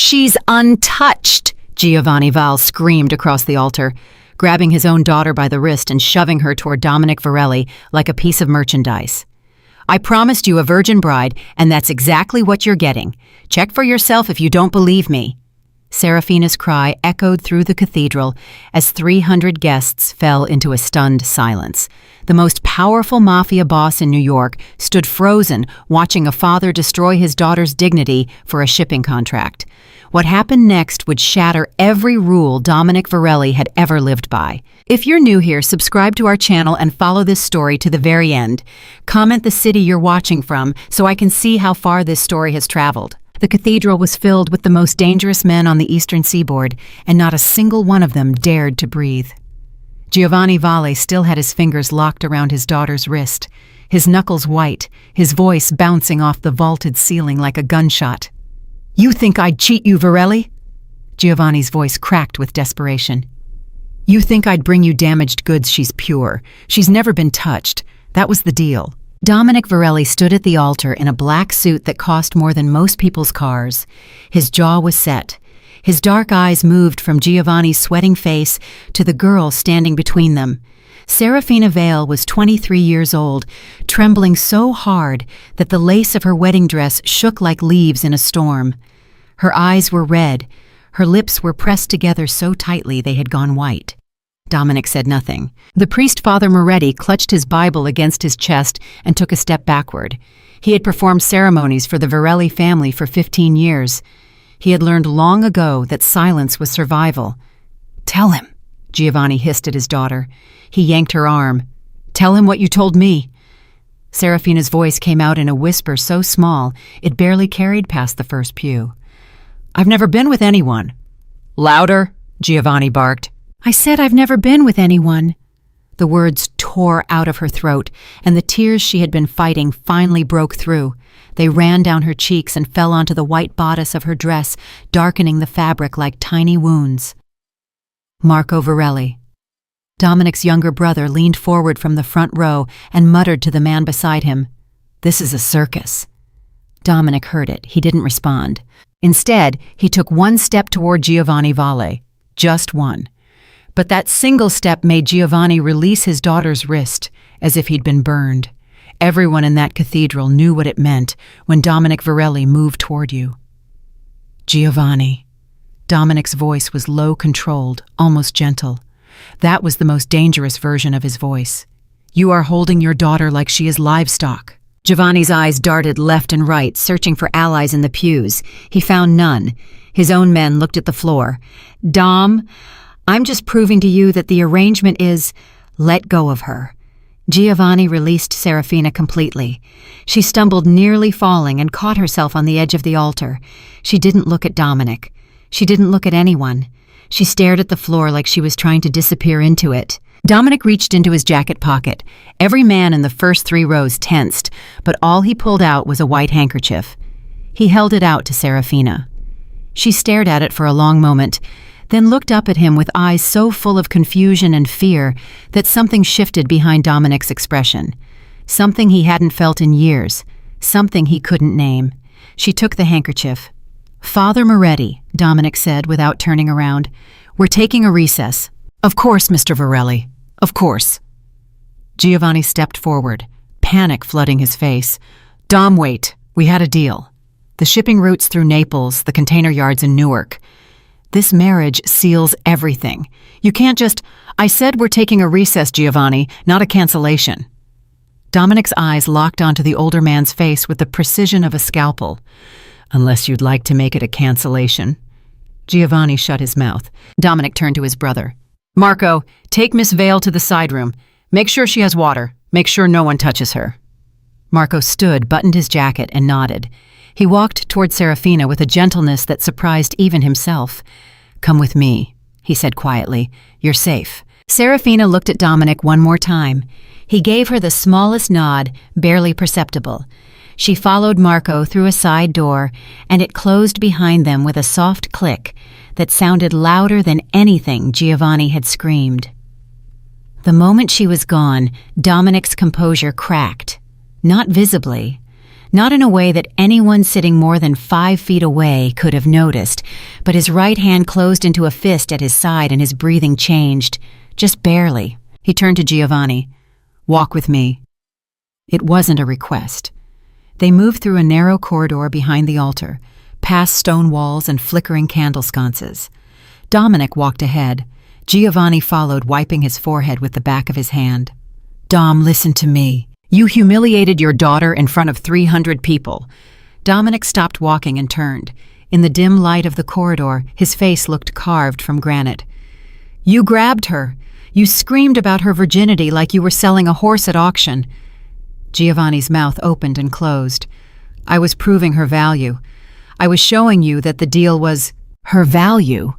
She's untouched, Giovanni Val screamed across the altar, grabbing his own daughter by the wrist and shoving her toward Dominic Varelli like a piece of merchandise. I promised you a virgin bride, and that's exactly what you're getting. Check for yourself if you don't believe me. Serafina's cry echoed through the cathedral as 300 guests fell into a stunned silence. The most powerful mafia boss in New York stood frozen, watching a father destroy his daughter's dignity for a shipping contract. What happened next would shatter every rule Dominic Varelli had ever lived by. If you're new here, subscribe to our channel and follow this story to the very end. Comment the city you're watching from so I can see how far this story has traveled. The cathedral was filled with the most dangerous men on the eastern seaboard, and not a single one of them dared to breathe. Giovanni Valle still had his fingers locked around his daughter's wrist, his knuckles white, his voice bouncing off the vaulted ceiling like a gunshot. "You think I'd cheat you, Varelli?" Giovanni's voice cracked with desperation. "You think I'd bring you damaged goods? She's pure. She's never been touched. That was the deal." Dominic Varelli stood at the altar in a black suit that cost more than most people's cars. His jaw was set. His dark eyes moved from Giovanni's sweating face to the girl standing between them. Serafina Vale was 23 years old, trembling so hard that the lace of her wedding dress shook like leaves in a storm. Her eyes were red. Her lips were pressed together so tightly they had gone white. Dominic said nothing. The priest, Father Moretti, clutched his Bible against his chest and took a step backward. He had performed ceremonies for the Varelli family for 15 years. He had learned long ago that silence was survival. "Tell him," Giovanni hissed at his daughter. He yanked her arm. "Tell him what you told me." Serafina's voice came out in a whisper so small it barely carried past the first pew. "I've never been with anyone." "Louder," Giovanni barked. "I said I've never been with anyone." The words tore out of her throat, and the tears she had been fighting finally broke through. They ran down her cheeks and fell onto the white bodice of her dress, darkening the fabric like tiny wounds. Marco Varelli. Dominic's younger brother leaned forward from the front row and muttered to the man beside him, "This is a circus." Dominic heard it. He didn't respond. Instead, he took one step toward Giovanni Valle. Just one. But that single step made Giovanni release his daughter's wrist, as if he'd been burned. Everyone in that cathedral knew what it meant when Dominic Varelli moved toward you. "Giovanni." Dominic's voice was low, controlled, almost gentle. That was the most dangerous version of his voice. "You are holding your daughter like she is livestock." Giovanni's eyes darted left and right, searching for allies in the pews. He found none. His own men looked at the floor. "Dom, I'm just proving to you that the arrangement is, let go of her." Giovanni released Serafina completely. She stumbled, nearly falling, and caught herself on the edge of the altar. She didn't look at Dominic. She didn't look at anyone. She stared at the floor like she was trying to disappear into it. Dominic reached into his jacket pocket. Every man in the first 3 rows tensed, but all he pulled out was a white handkerchief. He held it out to Serafina. She stared at it for a long moment, then looked up at him with eyes so full of confusion and fear that something shifted behind Dominic's expression. Something he hadn't felt in years. Something he couldn't name. She took the handkerchief. "Father Moretti," Dominic said without turning around. "We're taking a recess." "Of course, Mr. Varelli. Of course." Giovanni stepped forward, panic flooding his face. "Dom, wait. We had a deal. The shipping routes through Naples, the container yards in Newark. This marriage seals everything. You can't just—" "I said we're taking a recess, Giovanni, not a cancellation." Dominic's eyes locked onto the older man's face with the precision of a scalpel. "Unless you'd like to make it a cancellation." Giovanni shut his mouth. Dominic turned to his brother. "Marco, take Miss Vale to the side room. Make sure she has water. Make sure no one touches her." Marco stood, buttoned his jacket, and nodded. He walked toward Serafina with a gentleness that surprised even himself. "Come with me," he said quietly. "You're safe." Serafina looked at Dominic one more time. He gave her the smallest nod, barely perceptible. She followed Marco through a side door, and it closed behind them with a soft click that sounded louder than anything Giovanni had screamed. The moment she was gone, Dominic's composure cracked. Not visibly. Not in a way that anyone sitting more than 5 feet away could have noticed, but his right hand closed into a fist at his side and his breathing changed, just barely. He turned to Giovanni. "Walk with me." It wasn't a request. They moved through a narrow corridor behind the altar, past stone walls and flickering candle sconces. Dominic walked ahead. Giovanni followed, wiping his forehead with the back of his hand. "Dom, listen to me. You humiliated your daughter in front of 300 people." Dominic stopped walking and turned. In the dim light of the corridor, his face looked carved from granite. "You grabbed her. You screamed about her virginity like you were selling a horse at auction." Giovanni's mouth opened and closed. "I was proving her value. I was showing you that the deal was her value."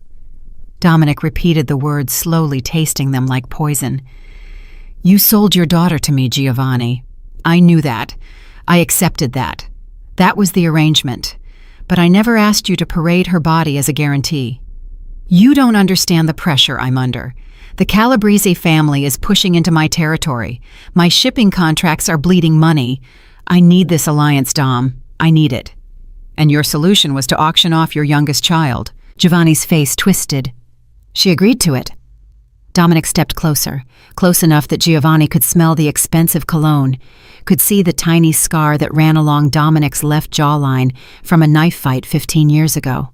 Dominic repeated the words, slowly tasting them like poison. "You sold your daughter to me, Giovanni. I knew that. I accepted that. That was the arrangement. But I never asked you to parade her body as a guarantee. You don't understand the pressure I'm under. The Calabrese family is pushing into my territory. My shipping contracts are bleeding money. I need this alliance, Dom. I need it." "And your solution was to auction off your youngest child." Giovanni's face twisted. "She agreed to it." Dominic stepped closer, close enough that Giovanni could smell the expensive cologne, could see the tiny scar that ran along Dominic's left jawline from a knife fight 15 years ago.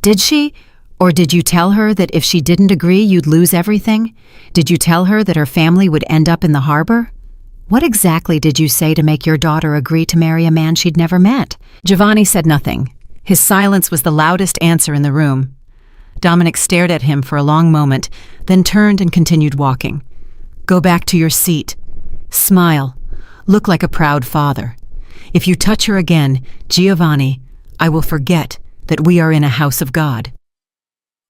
"Did she? Or did you tell her that if she didn't agree, you'd lose everything? Did you tell her that her family would end up in the harbor? What exactly did you say to make your daughter agree to marry a man she'd never met?" Giovanni said nothing. His silence was the loudest answer in the room. Dominic stared at him for a long moment, then turned and continued walking. "Go back to your seat. Smile. Look like a proud father. If you touch her again, Giovanni, I will forget that we are in a house of God."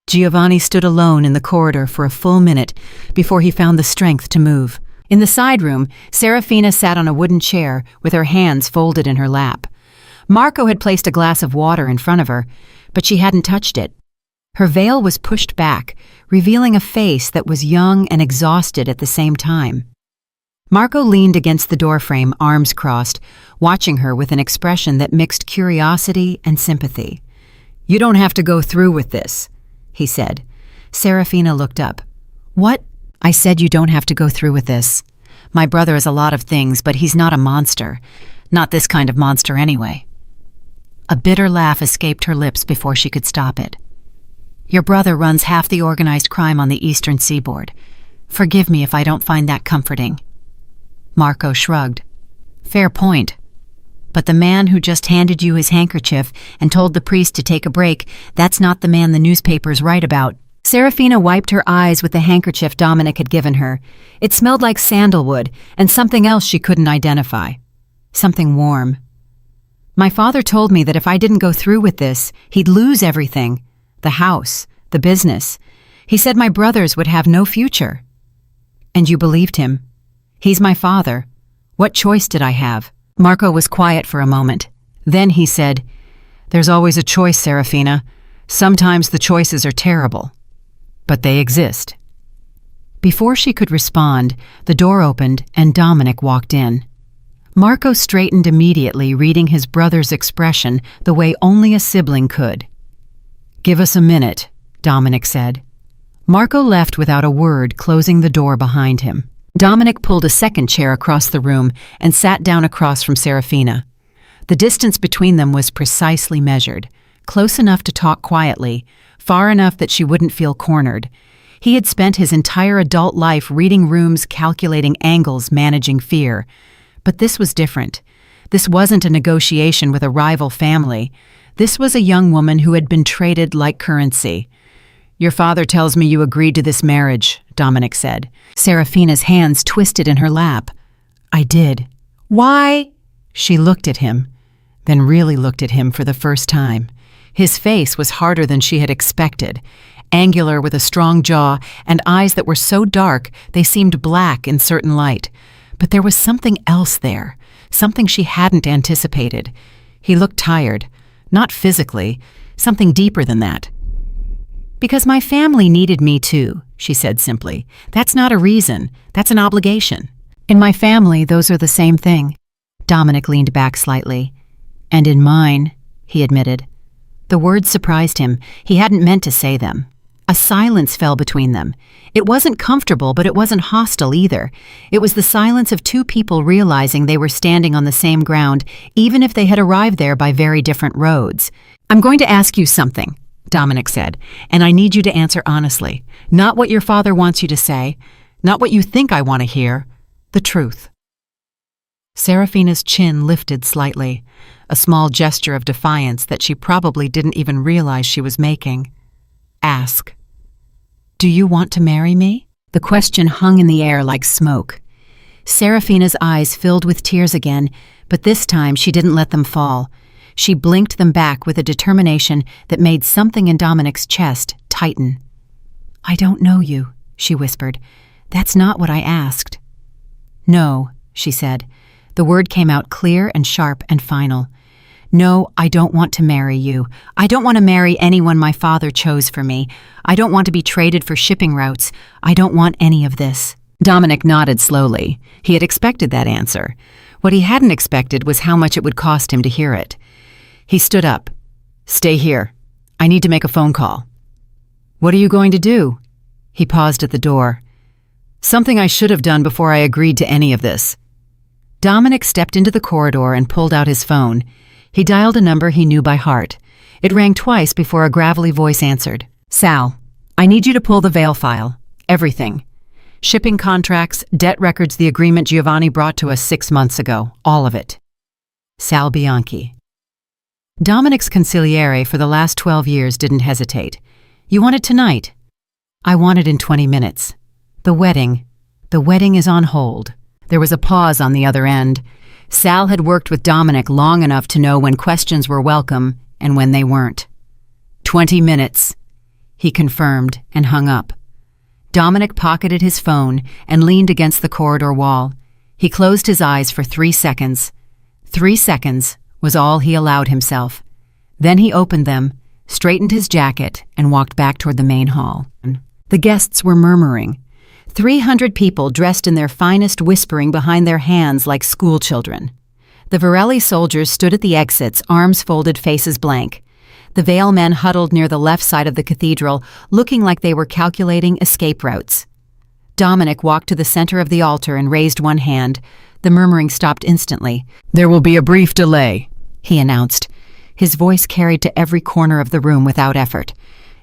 Giovanni stood alone in the corridor for a full minute before he found the strength to move. In the side room, Serafina sat on a wooden chair with her hands folded in her lap. Marco had placed a glass of water in front of her, but she hadn't touched it. Her veil was pushed back, revealing a face that was young and exhausted at the same time. Marco leaned against the doorframe, arms crossed, watching her with an expression that mixed curiosity and sympathy. "You don't have to go through with this," he said. Serafina looked up. "What?" "I said you don't have to go through with this. My brother is a lot of things, but he's not a monster. Not this kind of monster anyway." A bitter laugh escaped her lips before she could stop it. "Your brother runs half the organized crime on the eastern seaboard. Forgive me if I don't find that comforting." Marco shrugged. "Fair point. But the man who just handed you his handkerchief and told the priest to take a break, that's not the man the newspapers write about." Serafina wiped her eyes with the handkerchief Dominic had given her. It smelled like sandalwood and something else she couldn't identify. Something warm. "My father told me that if I didn't go through with this, he'd lose everything. The house, the business. He said my brothers would have no future." "And you believed him? He's my father. What choice did I have?" Marco was quiet for a moment. Then he said, "There's always a choice, Serafina. Sometimes the choices are terrible. But they exist." Before she could respond, the door opened and Dominic walked in. Marco straightened immediately, reading his brother's expression the way only a sibling could. "Give us a minute," Dominic said. Marco left without a word, closing the door behind him. Dominic pulled a second chair across the room and sat down across from Serafina. The distance between them was precisely measured, close enough to talk quietly, far enough that she wouldn't feel cornered. He had spent his entire adult life reading rooms, calculating angles, managing fear. But this was different. This wasn't a negotiation with a rival family. This was a young woman who had been traded like currency. "Your father tells me you agreed to this marriage," Dominic said. Serafina's hands twisted in her lap. "I did." "Why?" She looked at him, then really looked at him for the first time. His face was harder than she had expected, angular with a strong jaw and eyes that were so dark they seemed black in certain light. But there was something else there, something she hadn't anticipated. He looked tired, not physically, something deeper than that. "Because my family needed me too," she said simply. "That's not a reason, that's an obligation. In my family, those are the same thing. Dominic leaned back slightly. And in mine, he admitted. The words surprised him. He hadn't meant to say them. A silence fell between them. It wasn't comfortable, but it wasn't hostile either. It was the silence of two people realizing they were standing on the same ground, even if they had arrived there by very different roads. I'm going to ask you something, Dominic said, and I need you to answer honestly. Not what your father wants you to say, not what you think I want to hear, the truth. Serafina's chin lifted slightly, a small gesture of defiance that she probably didn't even realize she was making. Ask. Do you want to marry me? The question hung in the air like smoke. Serafina's eyes filled with tears again, but this time she didn't let them fall. She blinked them back with a determination that made something in Dominic's chest tighten. I don't know you, she whispered. That's not what I asked. No, she said. The word came out clear and sharp and final. No, I don't want to marry you. I don't want to marry anyone my father chose for me. I don't want to be traded for shipping routes. I don't want any of this. Dominic nodded slowly. He had expected that answer. What he hadn't expected was how much it would cost him to hear it. He stood up. Stay here. I need to make a phone call. What are you going to do? He paused at the door. Something I should have done before I agreed to any of this. Dominic stepped into the corridor and pulled out his phone. He dialed a number he knew by heart. It rang twice before a gravelly voice answered. Sal, I need you to pull the Veil file. Everything. Shipping contracts, debt records, the agreement Giovanni brought to us 6 months ago. All of it. Sal Bianchi. Dominic's consigliere for the last 12 years didn't hesitate. You want it tonight? I want it in 20 minutes. The wedding is on hold. There was a pause on the other end. Sal had worked with Dominic long enough to know when questions were welcome and when they weren't. 20 minutes, he confirmed and hung up. Dominic pocketed his phone and leaned against the corridor wall. He closed his eyes for 3 seconds. 3 seconds was all he allowed himself. Then he opened them, straightened his jacket, and walked back toward the main hall. The guests were murmuring. 300 people dressed in their finest whispering behind their hands like schoolchildren. The Virelli soldiers stood at the exits, arms folded, faces blank. The Veil men huddled near the left side of the cathedral, looking like they were calculating escape routes. Dominic walked to the center of the altar and raised one hand. The murmuring stopped instantly. There will be a brief delay, he announced. His voice carried to every corner of the room without effort.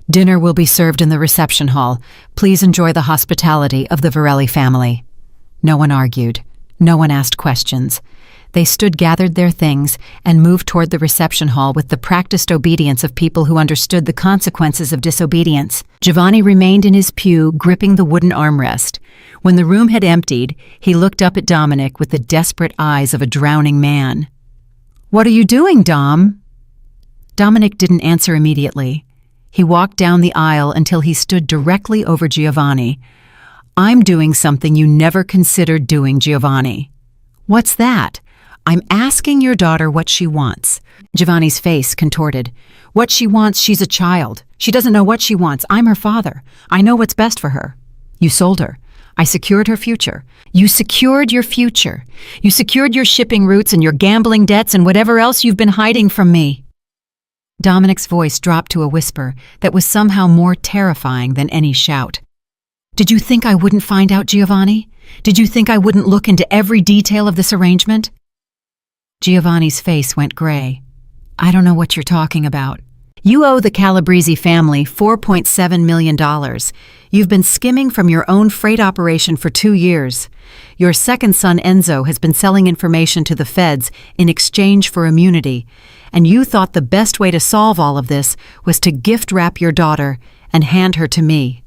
Dinner will be served in the reception hall. Please enjoy the hospitality of the Virelli family. No one argued. No one asked questions. They stood, gathered their things, and moved toward the reception hall with the practiced obedience of people who understood the consequences of disobedience. Giovanni remained in his pew, gripping the wooden armrest. When the room had emptied, he looked up at Dominic with the desperate eyes of a drowning man. What are you doing, Dom? Dominic didn't answer immediately. He walked down the aisle until he stood directly over Giovanni. I'm doing something you never considered doing, Giovanni. What's that? I'm asking your daughter what she wants. Giovanni's face contorted. What she wants, she's a child. She doesn't know what she wants. I'm her father. I know what's best for her. You sold her. I secured her future. You secured your future. You secured your shipping routes and your gambling debts and whatever else you've been hiding from me. Dominic's voice dropped to a whisper that was somehow more terrifying than any shout. Did you think I wouldn't find out, Giovanni? Did you think I wouldn't look into every detail of this arrangement? Giovanni's face went gray. I don't know what you're talking about. You owe the Calabrese family $4.7 million. You've been skimming from your own freight operation for 2 years. Your second son, Enzo, has been selling information to the feds in exchange for immunity, and you thought the best way to solve all of this was to gift-wrap your daughter and hand her to me.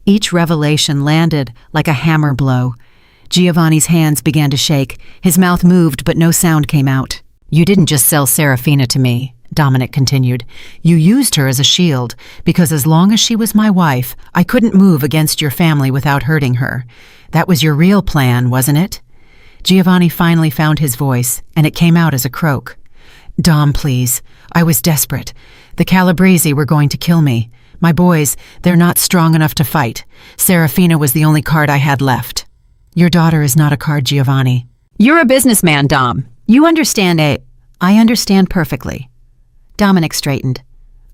Each revelation landed like a hammer blow. Giovanni's hands began to shake. His mouth moved, but no sound came out. You didn't just sell Serafina to me, Dominic continued. You used her as a shield, because as long as she was my wife, I couldn't move against your family without hurting her. That was your real plan, wasn't it? Giovanni finally found his voice, and it came out as a croak. Dom, please. I was desperate. The Calabrese were going to kill me. My boys, they're not strong enough to fight. Serafina was the only card I had left. Your daughter is not a card, Giovanni. You're a businessman, Dom. You understand, I understand perfectly. Dominic straightened.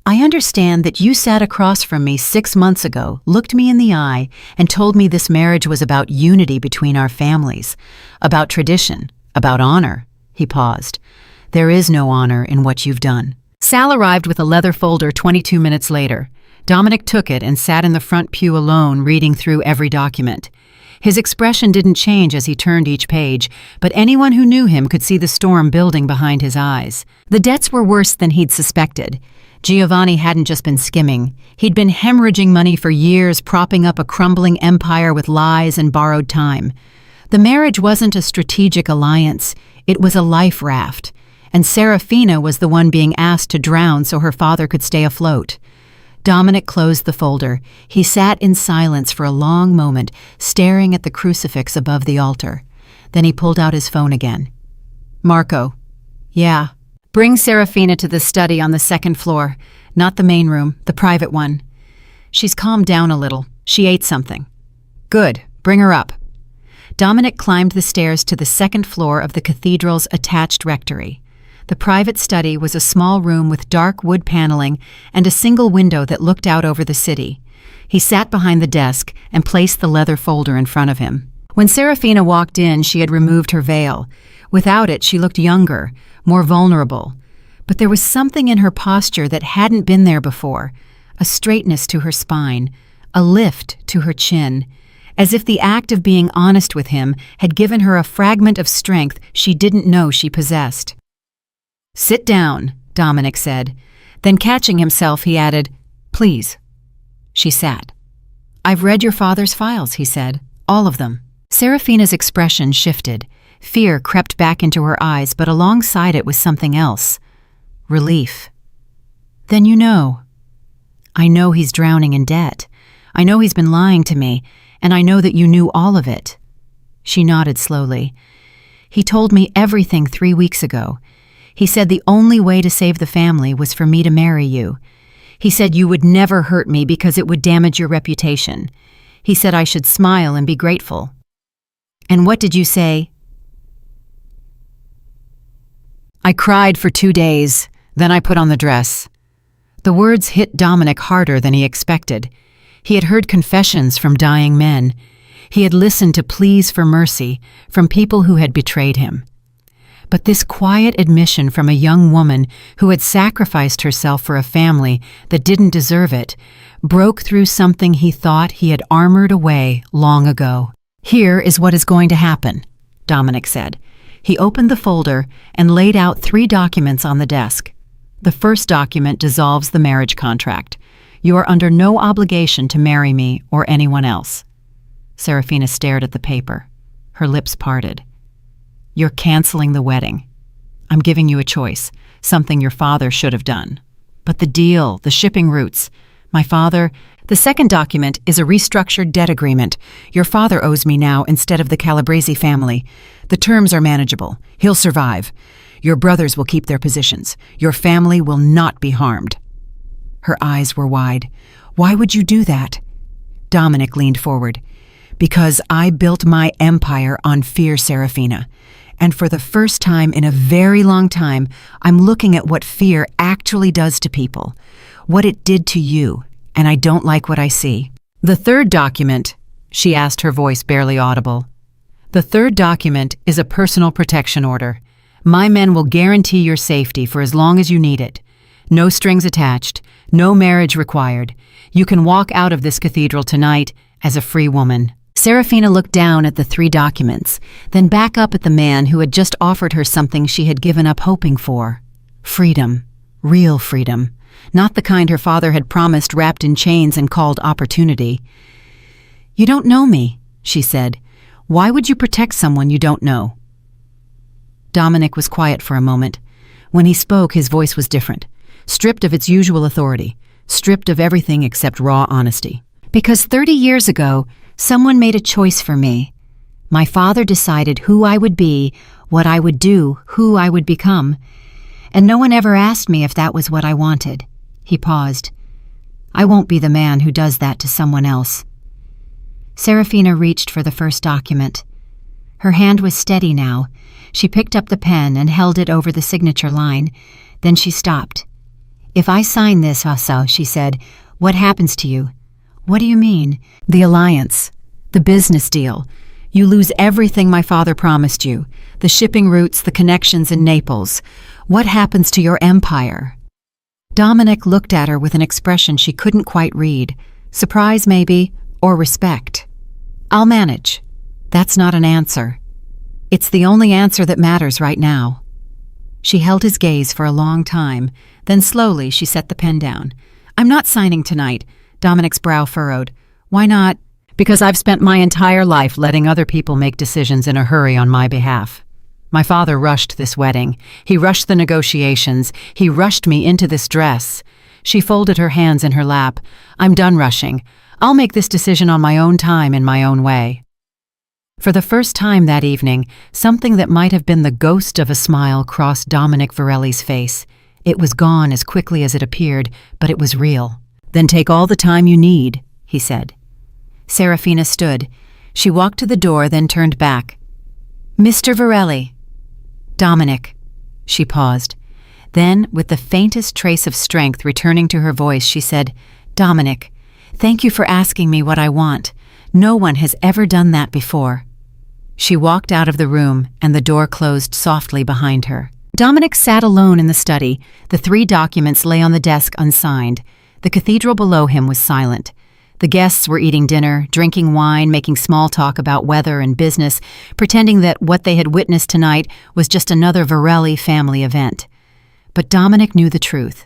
I understand that you sat across from me 6 months ago, looked me in the eye, and told me this marriage was about unity between our families, about tradition, about honor. He paused. There is no honor in what you've done. Sal arrived with a leather folder 22 minutes later. Dominic took it and sat in the front pew alone, reading through every document. His expression didn't change as he turned each page, but anyone who knew him could see the storm building behind his eyes. The debts were worse than he'd suspected. Giovanni hadn't just been skimming. He'd been hemorrhaging money for years, propping up a crumbling empire with lies and borrowed time. The marriage wasn't a strategic alliance. It was a life raft. And Serafina was the one being asked to drown so her father could stay afloat. Dominic closed the folder. He sat in silence for a long moment, staring at the crucifix above the altar. Then he pulled out his phone again. Marco. Yeah. Bring Serafina to the study on the 2nd floor. Not the main room, the private one. She's calmed down a little. She ate something. Good. Bring her up. Dominic climbed the stairs to the 2nd floor of the cathedral's attached rectory. The private study was a small room with dark wood paneling and a single window that looked out over the city. He sat behind the desk and placed the leather folder in front of him. When Serafina walked in, she had removed her veil. Without it, she looked younger, more vulnerable. But there was something in her posture that hadn't been there before, a straightness to her spine, a lift to her chin, as if the act of being honest with him had given her a fragment of strength she didn't know she possessed. Sit down, Dominic said. Then catching himself, he added, Please. She sat. I've read your father's files, he said. All of them. Serafina's expression shifted. Fear crept back into her eyes, but alongside it was something else. Relief. Then you know. I know he's drowning in debt. I know he's been lying to me, and I know that you knew all of it. She nodded slowly. He told me everything 3 weeks ago. He said the only way to save the family was for me to marry you. He said you would never hurt me because it would damage your reputation. He said I should smile and be grateful. And what did you say? I cried for 2 days, then I put on the dress. The words hit Dominic harder than he expected. He had heard confessions from dying men. He had listened to pleas for mercy from people who had betrayed him. But this quiet admission from a young woman who had sacrificed herself for a family that didn't deserve it broke through something he thought he had armored away long ago. Here is what is going to happen, Dominic said. He opened the folder and laid out 3 documents on the desk. The first document dissolves the marriage contract. You are under no obligation to marry me or anyone else. Serafina stared at the paper. Her lips parted. You're canceling the wedding. I'm giving you a choice, something your father should have done. But the deal, the shipping routes, my father... The second document is a restructured debt agreement. Your father owes me now instead of the Calabrese family. The terms are manageable. He'll survive. Your brothers will keep their positions. Your family will not be harmed. Her eyes were wide. Why would you do that? Dominic leaned forward. Because I built my empire on fear, Serafina. And for the first time in a very long time, I'm looking at what fear actually does to people. What it did to you. And I don't like what I see. The third document, she asked, her voice barely audible. The third document is a personal protection order. My men will guarantee your safety for as long as you need it. No strings attached, no marriage required. You can walk out of this cathedral tonight as a free woman. Serafina looked down at the 3 documents, then back up at the man who had just offered her something she had given up hoping for. Freedom. Real freedom. Not the kind her father had promised wrapped in chains and called opportunity. You don't know me, she said. Why would you protect someone you don't know? Dominic was quiet for a moment. When he spoke, his voice was different, stripped of its usual authority, stripped of everything except raw honesty. Because 30 years ago, someone made a choice for me. My father decided who I would be, what I would do, who I would become. And no one ever asked me if that was what I wanted. He paused. I won't be the man who does that to someone else. Serafina reached for the first document. Her hand was steady now. She picked up the pen and held it over the signature line. Then she stopped. "If I sign this, Hasso," she said, "what happens to you?" "What do you mean?" "The alliance. The business deal. You lose everything my father promised you. The shipping routes, the connections in Naples. What happens to your empire?" Dominic looked at her with an expression she couldn't quite read. Surprise, maybe, or respect. "I'll manage." "That's not an answer." "It's the only answer that matters right now." She held his gaze for a long time, then slowly she set the pen down. "I'm not signing tonight." Dominic's brow furrowed. "Why not?" "Because I've spent my entire life letting other people make decisions in a hurry on my behalf. My father rushed this wedding. He rushed the negotiations. He rushed me into this dress." She folded her hands in her lap. "I'm done rushing. I'll make this decision on my own time in my own way." For the first time that evening, something that might have been the ghost of a smile crossed Dominic Varelli's face. It was gone as quickly as it appeared, but it was real. "Then take all the time you need," he said. Serafina stood. She walked to the door, then turned back. "Mr. Varelli." "Dominic." She paused. Then, with the faintest trace of strength returning to her voice, she said, "Dominic, thank you for asking me what I want. No one has ever done that before." She walked out of the room, and the door closed softly behind her. Dominic sat alone in the study. The 3 documents lay on the desk unsigned. The cathedral below him was silent. The guests were eating dinner, drinking wine, making small talk about weather and business, pretending that what they had witnessed tonight was just another Varelli family event. But Dominic knew the truth.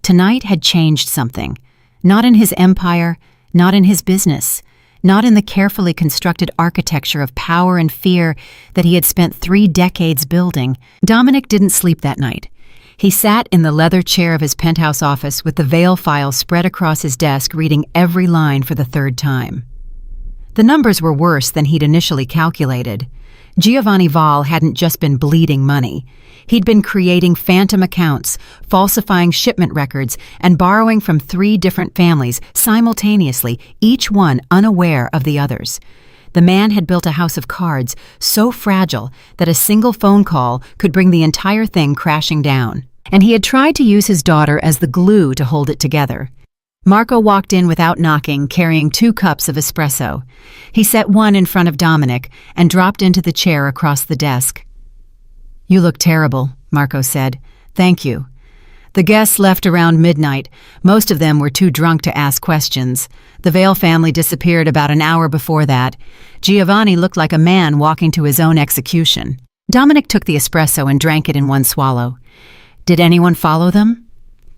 Tonight had changed something. Not in his empire, not in his business, not in the carefully constructed architecture of power and fear that he had spent 3 decades building. Dominic didn't sleep that night. He sat in the leather chair of his penthouse office with the Veil file spread across his desk, reading every line for the 3rd time. The numbers were worse than he'd initially calculated. Giovanni Val hadn't just been bleeding money. He'd been creating phantom accounts, falsifying shipment records, and borrowing from 3 different families simultaneously, each one unaware of the others. The man had built a house of cards so fragile that a single phone call could bring the entire thing crashing down. And he had tried to use his daughter as the glue to hold it together. Marco walked in without knocking, carrying 2 cups of espresso. He set one in front of Dominic and dropped into the chair across the desk. "You look terrible," Marco said. "Thank you." The guests left around midnight. Most of them were too drunk to ask questions. The Veil family disappeared about an hour before that. Giovanni looked like a man walking to his own execution. Dominic took the espresso and drank it in one swallow. Did anyone follow them?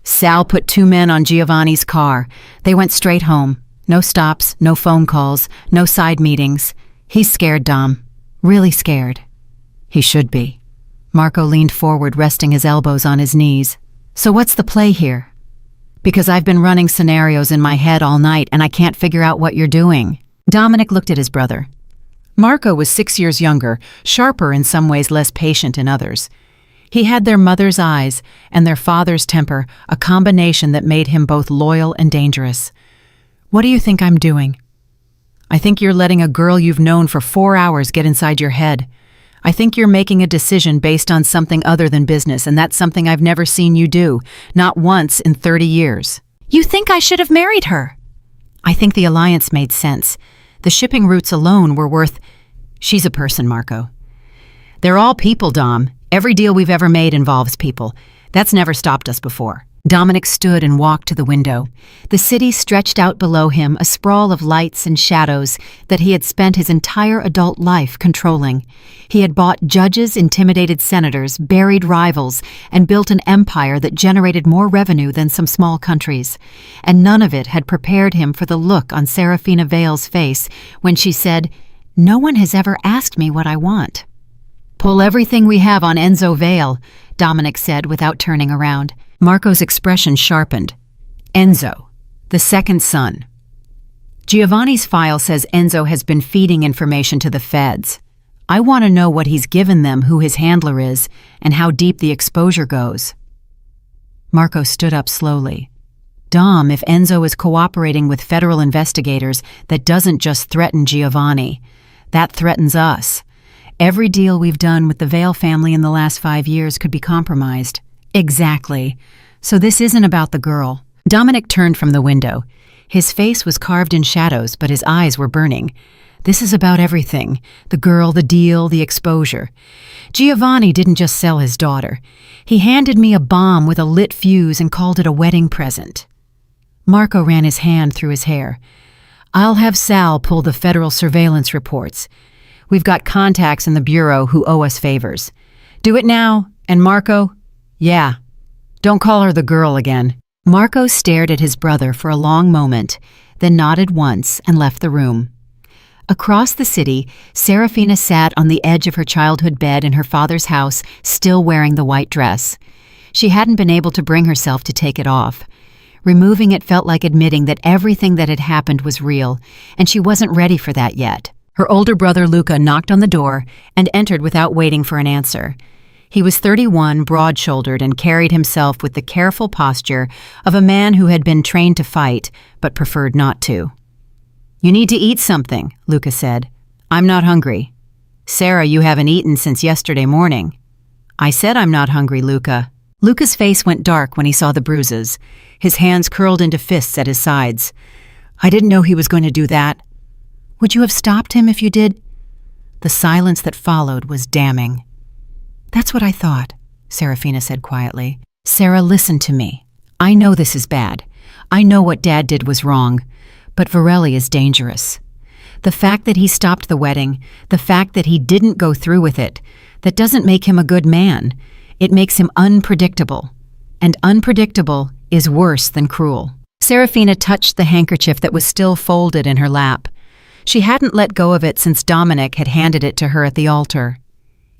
Sal put 2 men on Giovanni's car. They went straight home. No stops, no phone calls, no side meetings. He's scared, Dom. Really scared. He should be. Marco leaned forward, resting his elbows on his knees. "So what's the play here?" "Because I've been running scenarios in my head all night and I can't figure out what you're doing." Dominic looked at his brother. Marco was 6 years younger, sharper in some ways, less patient in others. He had their mother's eyes and their father's temper, a combination that made him both loyal and dangerous. "What do you think I'm doing?" "I think you're letting a girl you've known for 4 hours get inside your head. I think you're making a decision based on something other than business, and that's something I've never seen you do, not once in 30 years. You think I should have married her?" "I think the alliance made sense. The shipping routes alone were worth—" "She's a person, Marco." "They're all people, Dom. Every deal we've ever made involves people. That's never stopped us before." Dominic stood and walked to the window. The city stretched out below him, a sprawl of lights and shadows that he had spent his entire adult life controlling. He had bought judges, intimidated senators, buried rivals, and built an empire that generated more revenue than some small countries. And none of it had prepared him for the look on Serafina Vale's face when she said, "No one has ever asked me what I want." "Pull everything we have on Enzo Vale," Dominic said without turning around. Marco's expression sharpened. "Enzo, the second son. Giovanni's file says Enzo has been feeding information to the feds. I want to know what he's given them, who his handler is, and how deep the exposure goes." Marco stood up slowly. "Dom, if Enzo is cooperating with federal investigators, that doesn't just threaten Giovanni. That threatens us. Every deal we've done with the Vale family in the last 5 years could be compromised. Exactly. So this isn't about the girl. Dominic turned from the window. His face was carved in shadows, but his eyes were burning. This is about everything. The girl, the deal, the exposure. Giovanni didn't just sell his daughter. He handed me a bomb with a lit fuse and called it a wedding present. Marco ran his hand through his hair. I'll have Sal pull the federal surveillance reports. We've got contacts in the bureau who owe us favors. Do it now. And Marco? Yeah. Don't call her the girl again. Marco stared at his brother for a long moment, then nodded once and left the room. Across the city, Serafina sat on the edge of her childhood bed in her father's house, still wearing the white dress. She hadn't been able to bring herself to take it off. Removing it felt like admitting that everything that had happened was real, and she wasn't ready for that yet. Her older brother Luca knocked on the door and entered without waiting for an answer. He was 31, broad-shouldered, and carried himself with the careful posture of a man who had been trained to fight, but preferred not to. You need to eat something, Luca said. I'm not hungry. Sarah, you haven't eaten since yesterday morning. I said I'm not hungry, Luca. Luca's face went dark when he saw the bruises. His hands curled into fists at his sides. I didn't know he was going to do that. Would you have stopped him if you did? The silence that followed was damning. That's what I thought, Serafina said quietly. Sarah, listen to me. I know this is bad. I know what Dad did was wrong. But Virelli is dangerous. The fact that he stopped the wedding, the fact that he didn't go through with it, that doesn't make him a good man. It makes him unpredictable. And unpredictable is worse than cruel. Serafina touched the handkerchief that was still folded in her lap. She hadn't let go of it since Dominic had handed it to her at the altar.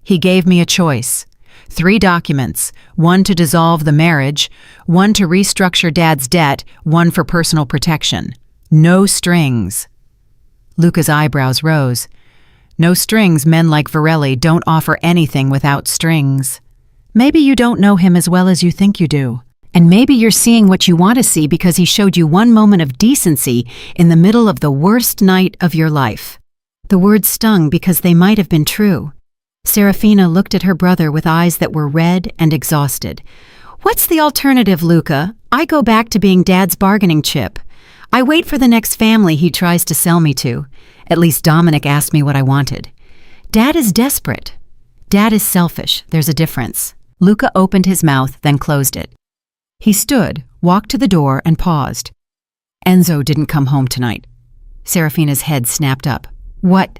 He gave me a choice. 3 documents, 1 to dissolve the marriage, 1 to restructure Dad's debt, 1 for personal protection. No strings. Luca's eyebrows rose. No strings, men like Virelli don't offer anything without strings. Maybe you don't know him as well as you think you do. And maybe you're seeing what you want to see because he showed you one moment of decency in the middle of the worst night of your life. The words stung because they might have been true. Serafina looked at her brother with eyes that were red and exhausted. What's the alternative, Luca? I go back to being Dad's bargaining chip. I wait for the next family he tries to sell me to. At least Dominic asked me what I wanted. Dad is desperate. Dad is selfish. There's a difference. Luca opened his mouth, then closed it. He stood, walked to the door, and paused. Enzo didn't come home tonight. Serafina's head snapped up. What?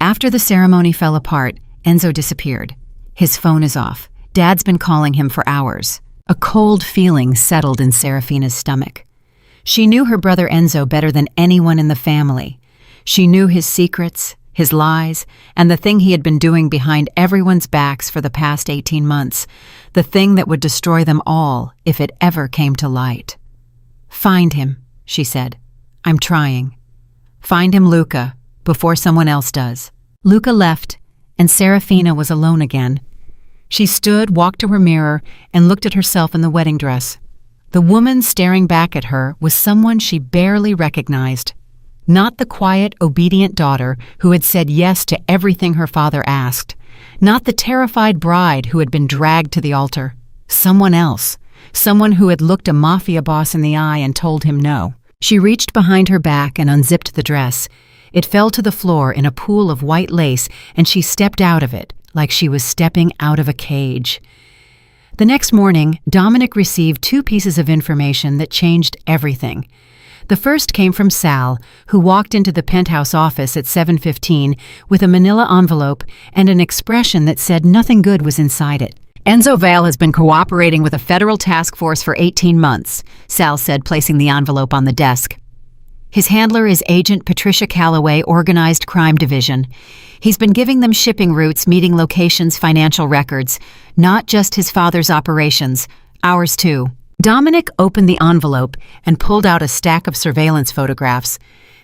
After the ceremony fell apart, Enzo disappeared. His phone is off. Dad's been calling him for hours. A cold feeling settled in Serafina's stomach. She knew her brother Enzo better than anyone in the family. She knew his secrets, his lies, and the thing he had been doing behind everyone's backs for the past 18 months, the thing that would destroy them all if it ever came to light. Find him, she said. I'm trying. Find him, Luca, before someone else does. Luca left, and Serafina was alone again. She stood, walked to her mirror, and looked at herself in the wedding dress. The woman staring back at her was someone she barely recognized. Not the quiet, obedient daughter who had said yes to everything her father asked. Not the terrified bride who had been dragged to the altar. Someone else. Someone who had looked a Mafia boss in the eye and told him no. She reached behind her back and unzipped the dress. It fell to the floor in a pool of white lace, and she stepped out of it like she was stepping out of a cage. The next morning, Dominic received 2 pieces of information that changed everything. The first came from Sal, who walked into the penthouse office at 7:15 with a manila envelope and an expression that said nothing good was inside it. Enzo Vale has been cooperating with a federal task force for 18 months, Sal said, placing the envelope on the desk. His handler is Agent Patricia Calloway, Organized Crime Division. He's been giving them shipping routes, meeting locations, financial records. Not just his father's operations, ours too. Dominic opened the envelope and pulled out a stack of surveillance photographs.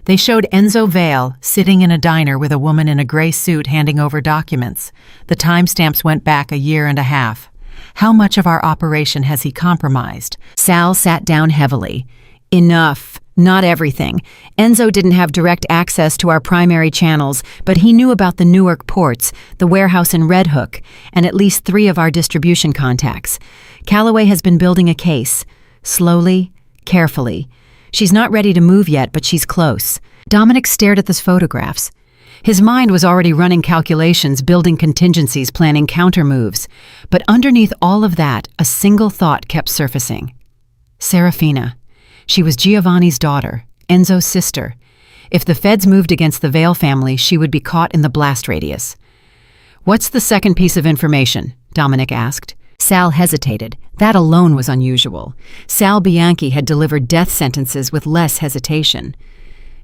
They showed Enzo Vale sitting in a diner with a woman in a gray suit handing over documents. The timestamps went back 1.5 years. How much of our operation has he compromised? Sal sat down heavily. Enough, Not everything. Enzo didn't have direct access to our primary channels, but he knew about the Newark ports, the warehouse in Red Hook, and at least 3 of our distribution contacts. Calloway has been building a case. Slowly, carefully. She's not ready to move yet, but she's close. Dominic stared at those photographs. His mind was already running calculations, building contingencies, planning counter-moves. But underneath all of that, a single thought kept surfacing. Serafina. She was Giovanni's daughter, Enzo's sister. If the feds moved against the Vale family, she would be caught in the blast radius. "What's the second piece of information?" Dominic asked. Sal hesitated. That alone was unusual. Sal Bianchi had delivered death sentences with less hesitation.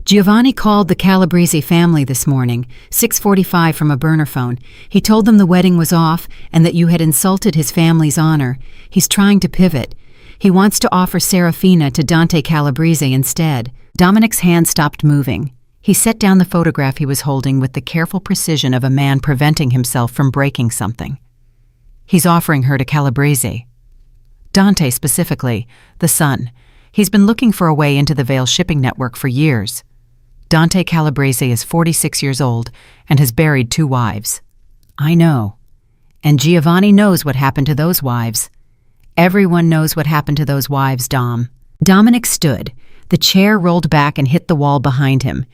"Giovanni called the Calabrese family this morning, 6:45 from a burner phone. He told them the wedding was off and that you had insulted his family's honor. He's trying to pivot. He wants to offer Serafina to Dante Calabrese instead." Dominic's hand stopped moving. He set down the photograph he was holding with the careful precision of a man preventing himself from breaking something. "He's offering her to Calabrese. Dante specifically, the son. He's been looking for a way into the Vale shipping network for years. Dante Calabrese is 46 years old and has buried 2 wives. I know. And Giovanni knows what happened to those wives. Everyone knows what happened to those wives, Dom." Dominic stood. The chair rolled back and hit the wall behind him.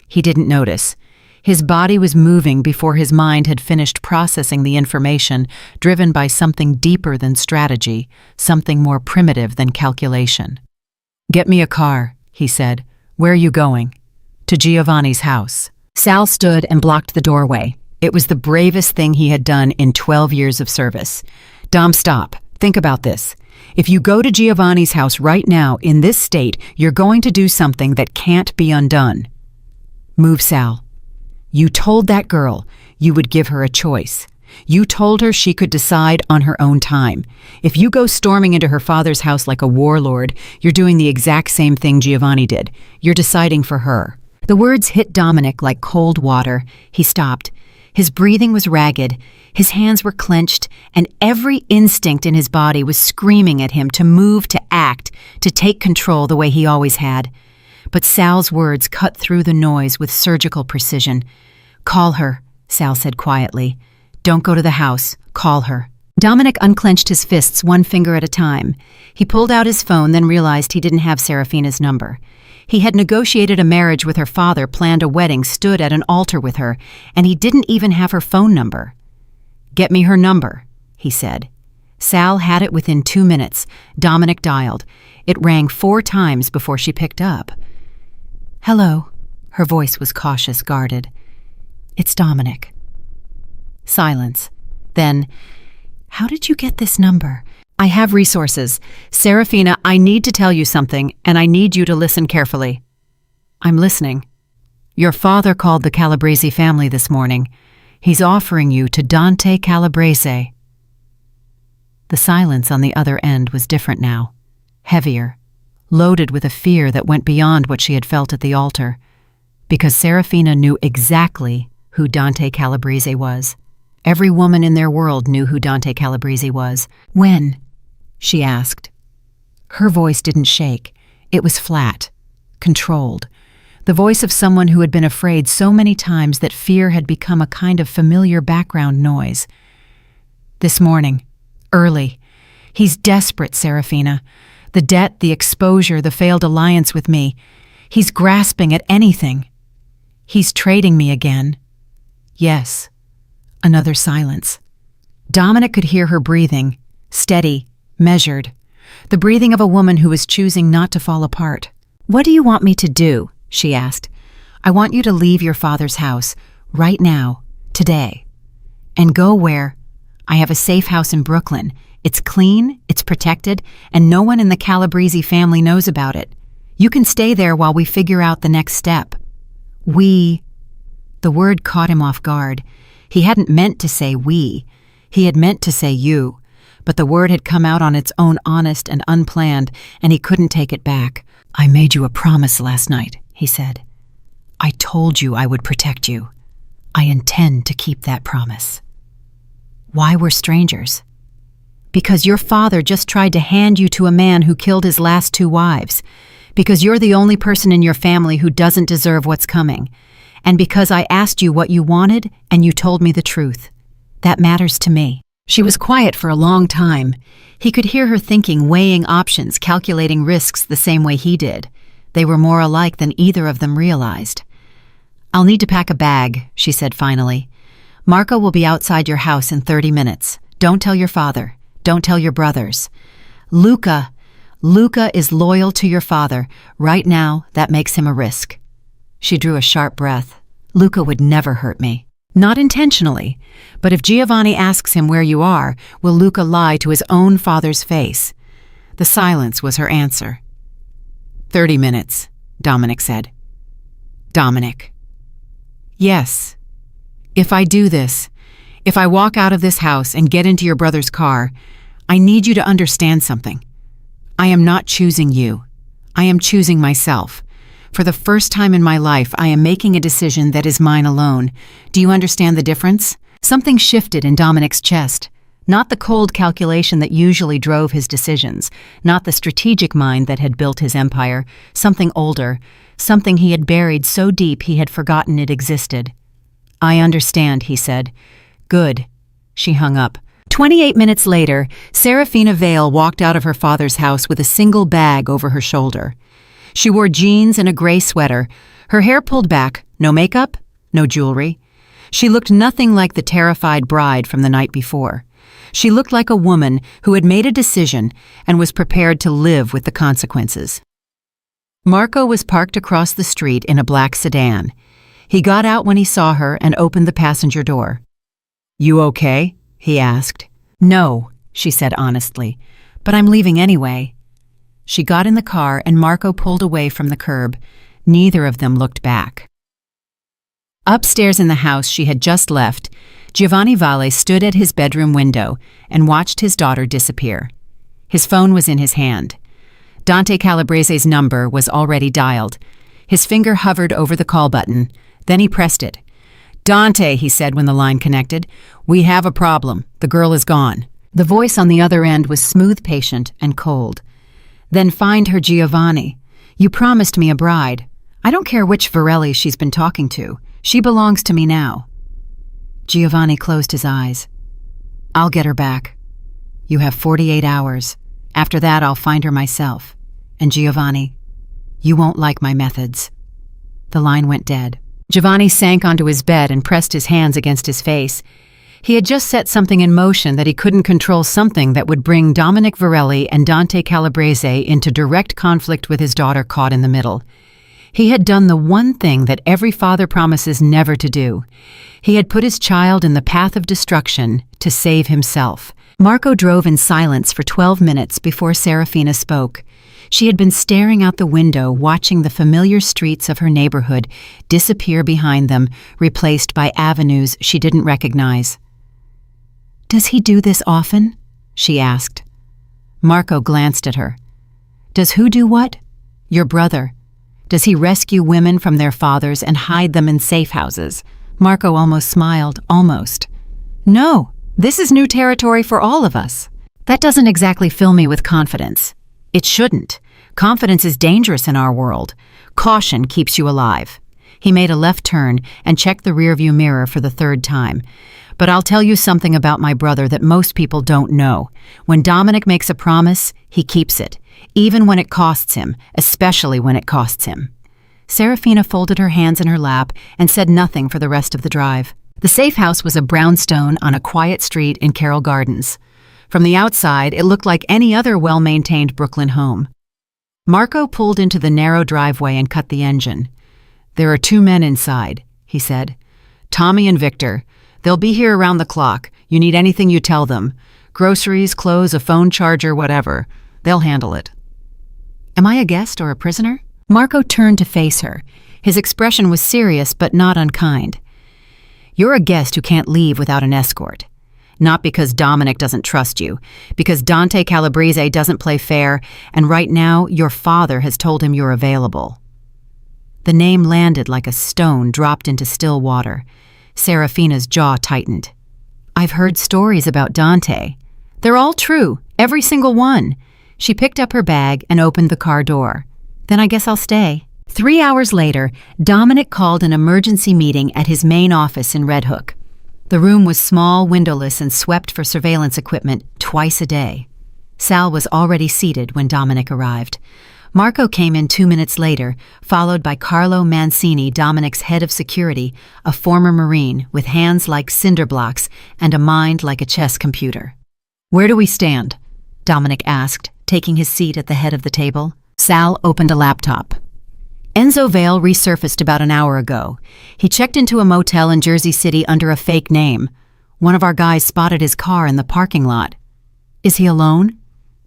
He didn't notice. His body was moving before his mind had finished processing the information, driven by something deeper than strategy, something more primitive than calculation. "Get me a car," he said. "Where are you going?" "To Giovanni's house." Sal stood and blocked the doorway. It was the bravest thing he had done in 12 years of service. "Dom, stop. Think about this. If you go to Giovanni's house right now in this state, you're going to do something that can't be undone." "Move, Sal. You told that girl you would give her a choice. You told her she could decide on her own time. If you go storming into her father's house like a warlord, you're doing the exact same thing Giovanni did. You're deciding for her." The words hit Dominic like cold water. He stopped. His breathing was ragged, his hands were clenched, and every instinct in his body was screaming at him to move, to act, to take control the way he always had. But Sal's words cut through the noise with surgical precision. "Call her," Sal said quietly. "Don't go to the house. Call her." Dominic unclenched his fists 1 finger at a time. He pulled out his phone, then realized he didn't have Serafina's number. He had negotiated a marriage with her father, planned a wedding, stood at an altar with her, and he didn't even have her phone number. "Get me her number," he said. Sal had it within 2 minutes. Dominic dialed. It rang 4 times before she picked up. "Hello." Her voice was cautious, guarded. "It's Dominic." Silence. Then, "How did you get this number?" "I have resources. Serafina, I need to tell you something, and I need you to listen carefully." "I'm listening." "Your father called the Calabrese family this morning. He's offering you to Dante Calabrese." The silence on the other end was different now, heavier, loaded with a fear that went beyond what she had felt at the altar, because Serafina knew exactly who Dante Calabrese was. Every woman in their world knew who Dante Calabrese was. "When?" she asked. Her voice didn't shake. It was flat, controlled. The voice of someone who had been afraid so many times that fear had become a kind of familiar background noise. "This morning. Early. He's desperate, Serafina. The debt, the exposure, the failed alliance with me. He's grasping at anything. He's trading me again." "Yes." Another silence. Dominic could hear her breathing, steady, measured, the breathing of a woman who is choosing not to fall apart. "What do you want me to do?" she asked. "I want you to leave your father's house, right now, today, and go where? I have a safe house in Brooklyn. It's clean, it's protected, and no one in the Calabrese family knows about it. You can stay there while we figure out the next step." "We." The word caught him off guard. He hadn't meant to say we. He had meant to say you. But the word had come out on its own, honest and unplanned, and he couldn't take it back. "I made you a promise last night," he said. "I told you I would protect you. I intend to keep that promise." "Why we're strangers?" "Because your father just tried to hand you to a man who killed his last 2 wives. Because you're the only person in your family who doesn't deserve what's coming. And because I asked you what you wanted and you told me the truth. That matters to me." She was quiet for a long time. He could hear her thinking, weighing options, calculating risks the same way he did. They were more alike than either of them realized. "I'll need to pack a bag," she said finally. "Marco will be outside your house in 30 minutes. Don't tell your father. Don't tell your brothers. Luca is loyal to your father. Right now, that makes him a risk." She drew a sharp breath. "Luca would never hurt me. Not intentionally. But if Giovanni asks him where you are, will Luca lie to his own father's face?" The silence was her answer. 30 minutes, Dominic said. Dominic. "Yes. If I do this, if I walk out of this house and get into your brother's car, I need you to understand something. I am not choosing you. I am choosing myself. For the first time in my life, I am making a decision that is mine alone. Do you understand the difference?" Something shifted in Dominic's chest. Not the cold calculation that usually drove his decisions, not the strategic mind that had built his empire, something older, something he had buried so deep he had forgotten it existed. "I understand," he said. "Good." She hung up. 28 minutes later, Serafina Vale walked out of her father's house with a single bag over her shoulder. She wore jeans and a gray sweater, her hair pulled back, no makeup, no jewelry. She looked nothing like the terrified bride from the night before. She looked like a woman who had made a decision and was prepared to live with the consequences. Marco was parked across the street in a black sedan. He got out when he saw her and opened the passenger door. "You okay?" he asked. "No," she said honestly, "but I'm leaving anyway." She got in the car and Marco pulled away from the curb. Neither of them looked back. Upstairs in the house she had just left, Giovanni Valle stood at his bedroom window and watched his daughter disappear. His phone was in his hand. Dante Calabrese's number was already dialed. His finger hovered over the call button. Then he pressed it. "Dante," he said when the line connected, "we have a problem. The girl is gone." The voice on the other end was smooth, patient, and cold. "Then find her, Giovanni. You promised me a bride. I don't care which Virelli she's been talking to. She belongs to me now." Giovanni closed his eyes. "I'll get her back. You have 48 hours. After that, I'll find her myself. And Giovanni, you won't like my methods." The line went dead. Giovanni sank onto his bed and pressed his hands against his face. He had just set something in motion that he couldn't control, something that would bring Dominic Virelli and Dante Calabrese into direct conflict with his daughter caught in the middle. He had done the one thing that every father promises never to do. He had put his child in the path of destruction to save himself. Marco drove in silence for 12 minutes before Serafina spoke. She had been staring out the window, watching the familiar streets of her neighborhood disappear behind them, replaced by avenues she didn't recognize. "Does he do this often?" she asked. Marco glanced at her. "Does who do what?" "Your brother. Does he rescue women from their fathers and hide them in safe houses?" Marco almost smiled, almost. "No, this is new territory for all of us." "That doesn't exactly fill me with confidence." "It shouldn't. Confidence is dangerous in our world. Caution keeps you alive." He made a left turn and checked the rearview mirror for the third time. "But I'll tell you something about my brother that most people don't know. When Dominic makes a promise, he keeps it, even when it costs him, especially when it costs him." Serafina folded her hands in her lap and said nothing for the rest of the drive. The safe house was a brownstone on a quiet street in Carroll Gardens. From the outside, it looked like any other well-maintained Brooklyn home. Marco pulled into the narrow driveway and cut the engine. "There are 2 men inside," he said. "Tommy and Victor. They'll be here around the clock. You need anything, you tell them. Groceries, clothes, a phone charger, whatever. They'll handle it." "Am I a guest or a prisoner?" Marco turned to face her. His expression was serious but not unkind. "You're a guest who can't leave without an escort. Not because Dominic doesn't trust you, because Dante Calabrese doesn't play fair, and right now your father has told him you're available." The name landed like a stone dropped into still water. Serafina's jaw tightened. "I've heard stories about Dante. They're all true, every single one." She picked up her bag and opened the car door. Then I guess I'll stay. 3 hours later, Dominic called an emergency meeting at his main office in Red Hook. The room was small, windowless, and swept for surveillance equipment twice a day. Sal was already seated when Dominic arrived. Marco came in 2 minutes later, followed by Carlo Mancini, Dominic's head of security, a former Marine with hands like cinder blocks and a mind like a chess computer. "Where do we stand?" Dominic asked, taking his seat at the head of the table. Sal opened a laptop. Enzo Vale resurfaced about an hour ago. He checked into a motel in Jersey City under a fake name. One of our guys spotted his car in the parking lot. "Is he alone?"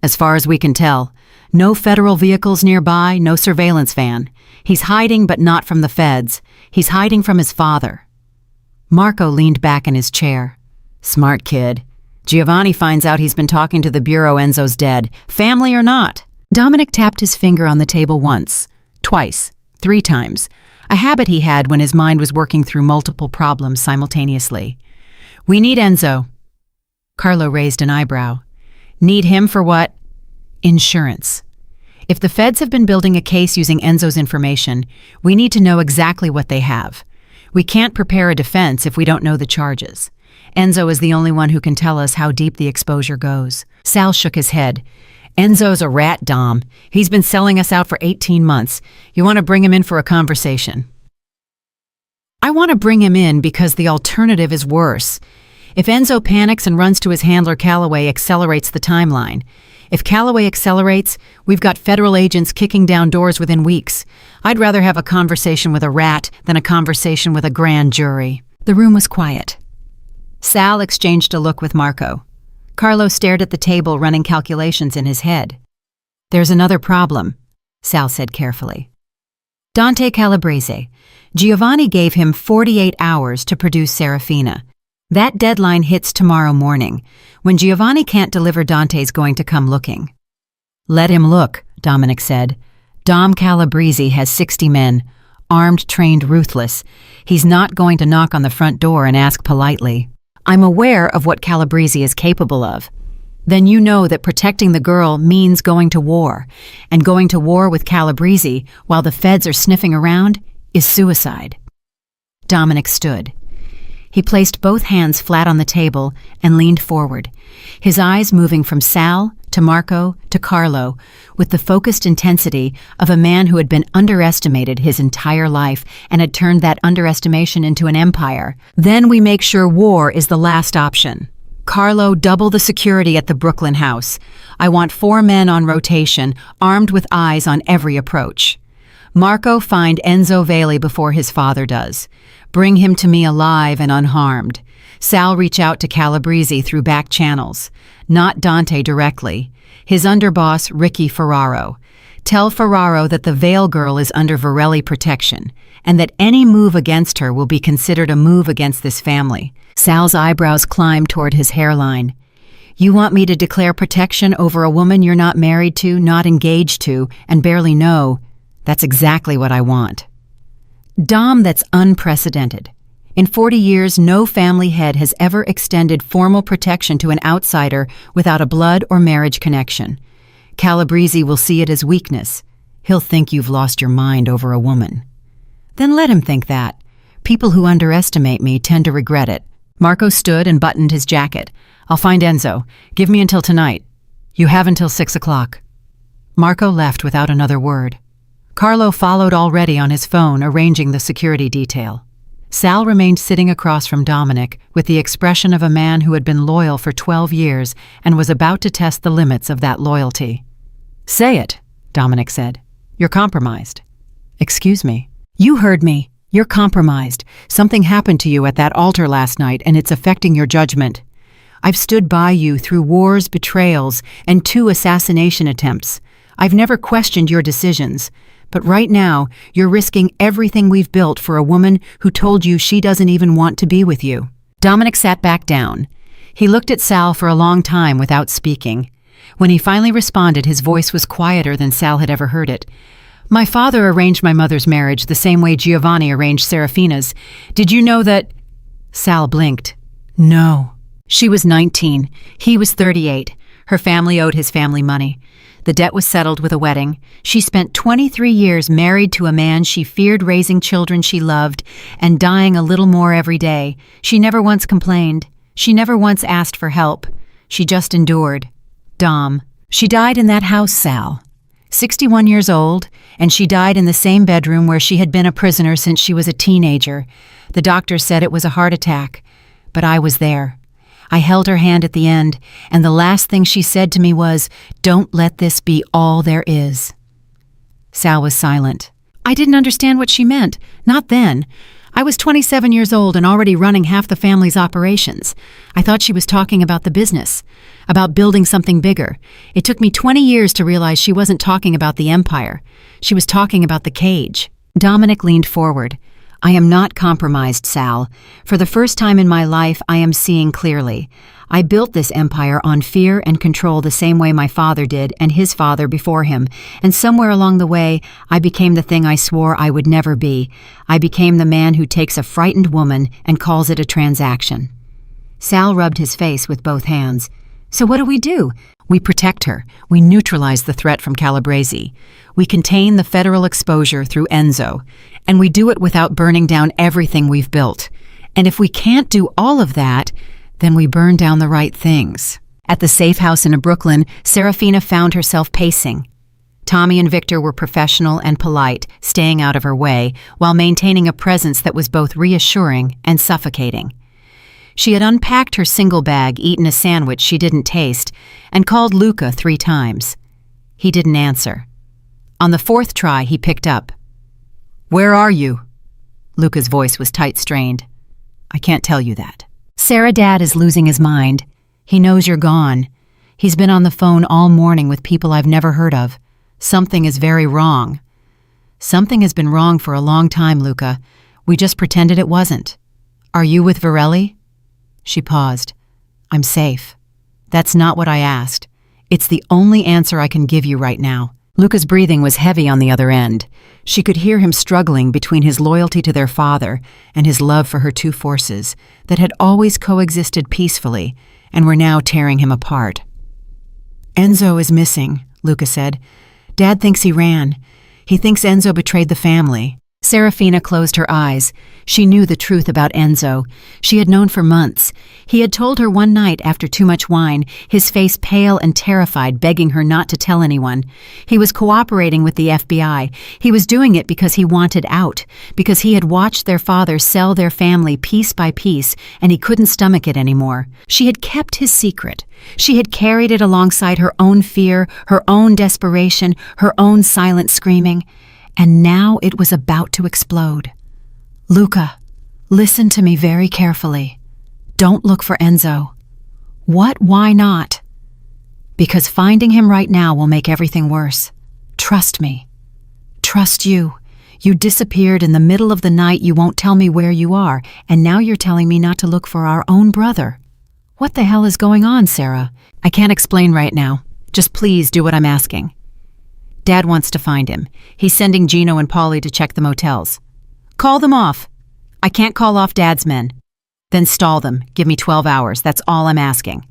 "As far as we can tell. No federal vehicles nearby, no surveillance van. He's hiding, but not from the feds. He's hiding from his father." Marco leaned back in his chair. "Smart kid. Giovanni finds out he's been talking to the Bureau Enzo's dead, family or not." Dominic tapped his finger on the table once, twice, 3 times, a habit he had when his mind was working through multiple problems simultaneously. "We need Enzo." Carlo raised an eyebrow. "Need him for what?" "Insurance. If the feds have been building a case using Enzo's information, we need to know exactly what they have. We can't prepare a defense if we don't know the charges. Enzo is the only one who can tell us how deep the exposure goes." Sal shook his head. "Enzo's a rat, Dom. He's been selling us out for 18 months. You want to bring him in for a conversation?" "I want to bring him in because the alternative is worse. If Enzo panics and runs to his handler, Calloway accelerates the timeline. If Calloway accelerates, we've got federal agents kicking down doors within weeks. I'd rather have a conversation with a rat than a conversation with a grand jury." The room was quiet. Sal exchanged a look with Marco. Carlo stared at the table, running calculations in his head. "There's another problem," Sal said carefully. "Dante Calabrese. Giovanni gave him 48 hours to produce Serafina. That deadline hits tomorrow morning. When Giovanni can't deliver, Dante's going to come looking." "Let him look," Dominic said. "Dom Calabrese has 60 men, armed, trained, ruthless. He's not going to knock on the front door and ask politely. I'm aware of what Calabrese is capable of. Then you know that protecting the girl means going to war, and going to war with Calabrese while the feds are sniffing around is suicide." Dominic stood. He placed both hands flat on the table and leaned forward, his eyes moving from Sal to Marco to Carlo with the focused intensity of a man who had been underestimated his entire life and had turned that underestimation into an empire. "Then we make sure war is the last option. Carlo, double the security at the Brooklyn house. I want 4 men on rotation, armed with eyes on every approach. Marco, find Enzo Vale before his father does. Bring him to me alive and unharmed. Sal, reach out to Calabrese through back channels, not Dante directly. His underboss, Ricky Ferraro. Tell Ferraro that the Vale girl is under Varelli protection, and that any move against her will be considered a move against this family." Sal's eyebrows climbed toward his hairline. "You want me to declare protection over a woman you're not married to, not engaged to, and barely know? That's exactly what I want." "Dom, that's unprecedented. In 40 years, no family head has ever extended formal protection to an outsider without a blood or marriage connection. Calabrese will see it as weakness. He'll think you've lost your mind over a woman." "Then let him think that. People who underestimate me tend to regret it." Marco stood and buttoned his jacket. "I'll find Enzo. Give me until tonight." "You have until 6 o'clock." Marco left without another word. Carlo followed already on his phone, arranging the security detail. Sal remained sitting across from Dominic with the expression of a man who had been loyal for 12 years and was about to test the limits of that loyalty. "Say it," Dominic said. "You're compromised." "Excuse me." "You heard me. You're compromised. Something happened to you at that altar last night, and it's affecting your judgment. I've stood by you through wars, betrayals, and 2 assassination attempts. I've never questioned your decisions. But right now, you're risking everything we've built for a woman who told you she doesn't even want to be with you." Dominic sat back down. He looked at Sal for a long time without speaking. When he finally responded, his voice was quieter than Sal had ever heard it. "My father arranged my mother's marriage the same way Giovanni arranged Serafina's. Did you know that—" Sal blinked. "No." She was 19. He was 38. Her family owed his family money. The debt was settled with a wedding. She spent 23 years married to a man she feared, raising children she loved, and dying a little more every day. She never once complained. She never once asked for help. She just endured. Dom. She died in that house, Sal. 61 years old, and she died in the same bedroom where she had been a prisoner since she was a teenager. The doctor said it was a heart attack, but I was there. I held her hand at the end, and the last thing she said to me was, "Don't let this be all there is." Sal was silent. I didn't understand what she meant. Not then. I was 27 years old and already running half the family's operations. I thought she was talking about the business, about building something bigger. It took me 20 years to realize she wasn't talking about the empire. She was talking about the cage. Dominic leaned forward. I am not compromised, Sal. For the first time in my life, I am seeing clearly. I built this empire on fear and control the same way my father did and his father before him, and somewhere along the way, I became the thing I swore I would never be. I became the man who takes a frightened woman and calls it a transaction. Sal rubbed his face with both hands. So what do? We protect her. We neutralize the threat from Calabrese. We contain the federal exposure through Enzo. And we do it without burning down everything we've built. And if we can't do all of that, then we burn down the right things. At the safe house in Brooklyn, Serafina found herself pacing. Tommy and Victor were professional and polite, staying out of her way, while maintaining a presence that was both reassuring and suffocating. She had unpacked her single bag, eaten a sandwich she didn't taste, and called Luca 3 times. He didn't answer. On the 4th try, he picked up. "Where are you?" Luca's voice was tight-strained. "I can't tell you that." "Sarah, Dad is losing his mind. He knows you're gone. He's been on the phone all morning with people I've never heard of. Something is very wrong." "Something has been wrong for a long time, Luca. We just pretended it wasn't. Are you with Virelli?" She paused. "I'm safe. That's not what I asked. It's the only answer I can give you right now." Luca's breathing was heavy on the other end. She could hear him struggling between his loyalty to their father and his love for her 2 forces that had always coexisted peacefully and were now tearing him apart. "Enzo is missing," Luca said. "Dad thinks he ran. He thinks Enzo betrayed the family." Serafina closed her eyes. She knew the truth about Enzo. She had known for months. He had told her one night after too much wine, his face pale and terrified, begging her not to tell anyone. He was cooperating with the FBI. He was doing it because he wanted out, because he had watched their father sell their family piece by piece, and he couldn't stomach it anymore. She had kept his secret. She had carried it alongside her own fear, her own desperation, her own silent screaming. And now it was about to explode. "Luca, listen to me very carefully. Don't look for Enzo." "What? Why not?" "Because finding him right now will make everything worse. Trust me. Trust you. You disappeared in the middle of the night. You won't tell me where you are, and now you're telling me not to look for our own brother. What the hell is going on, Sarah? I can't explain right now. Just please do what I'm asking." "Dad wants to find him. He's sending Gino and Polly to check the motels." "Call them off." "I can't call off Dad's men." "Then stall them. Give me 12 hours. That's all I'm asking."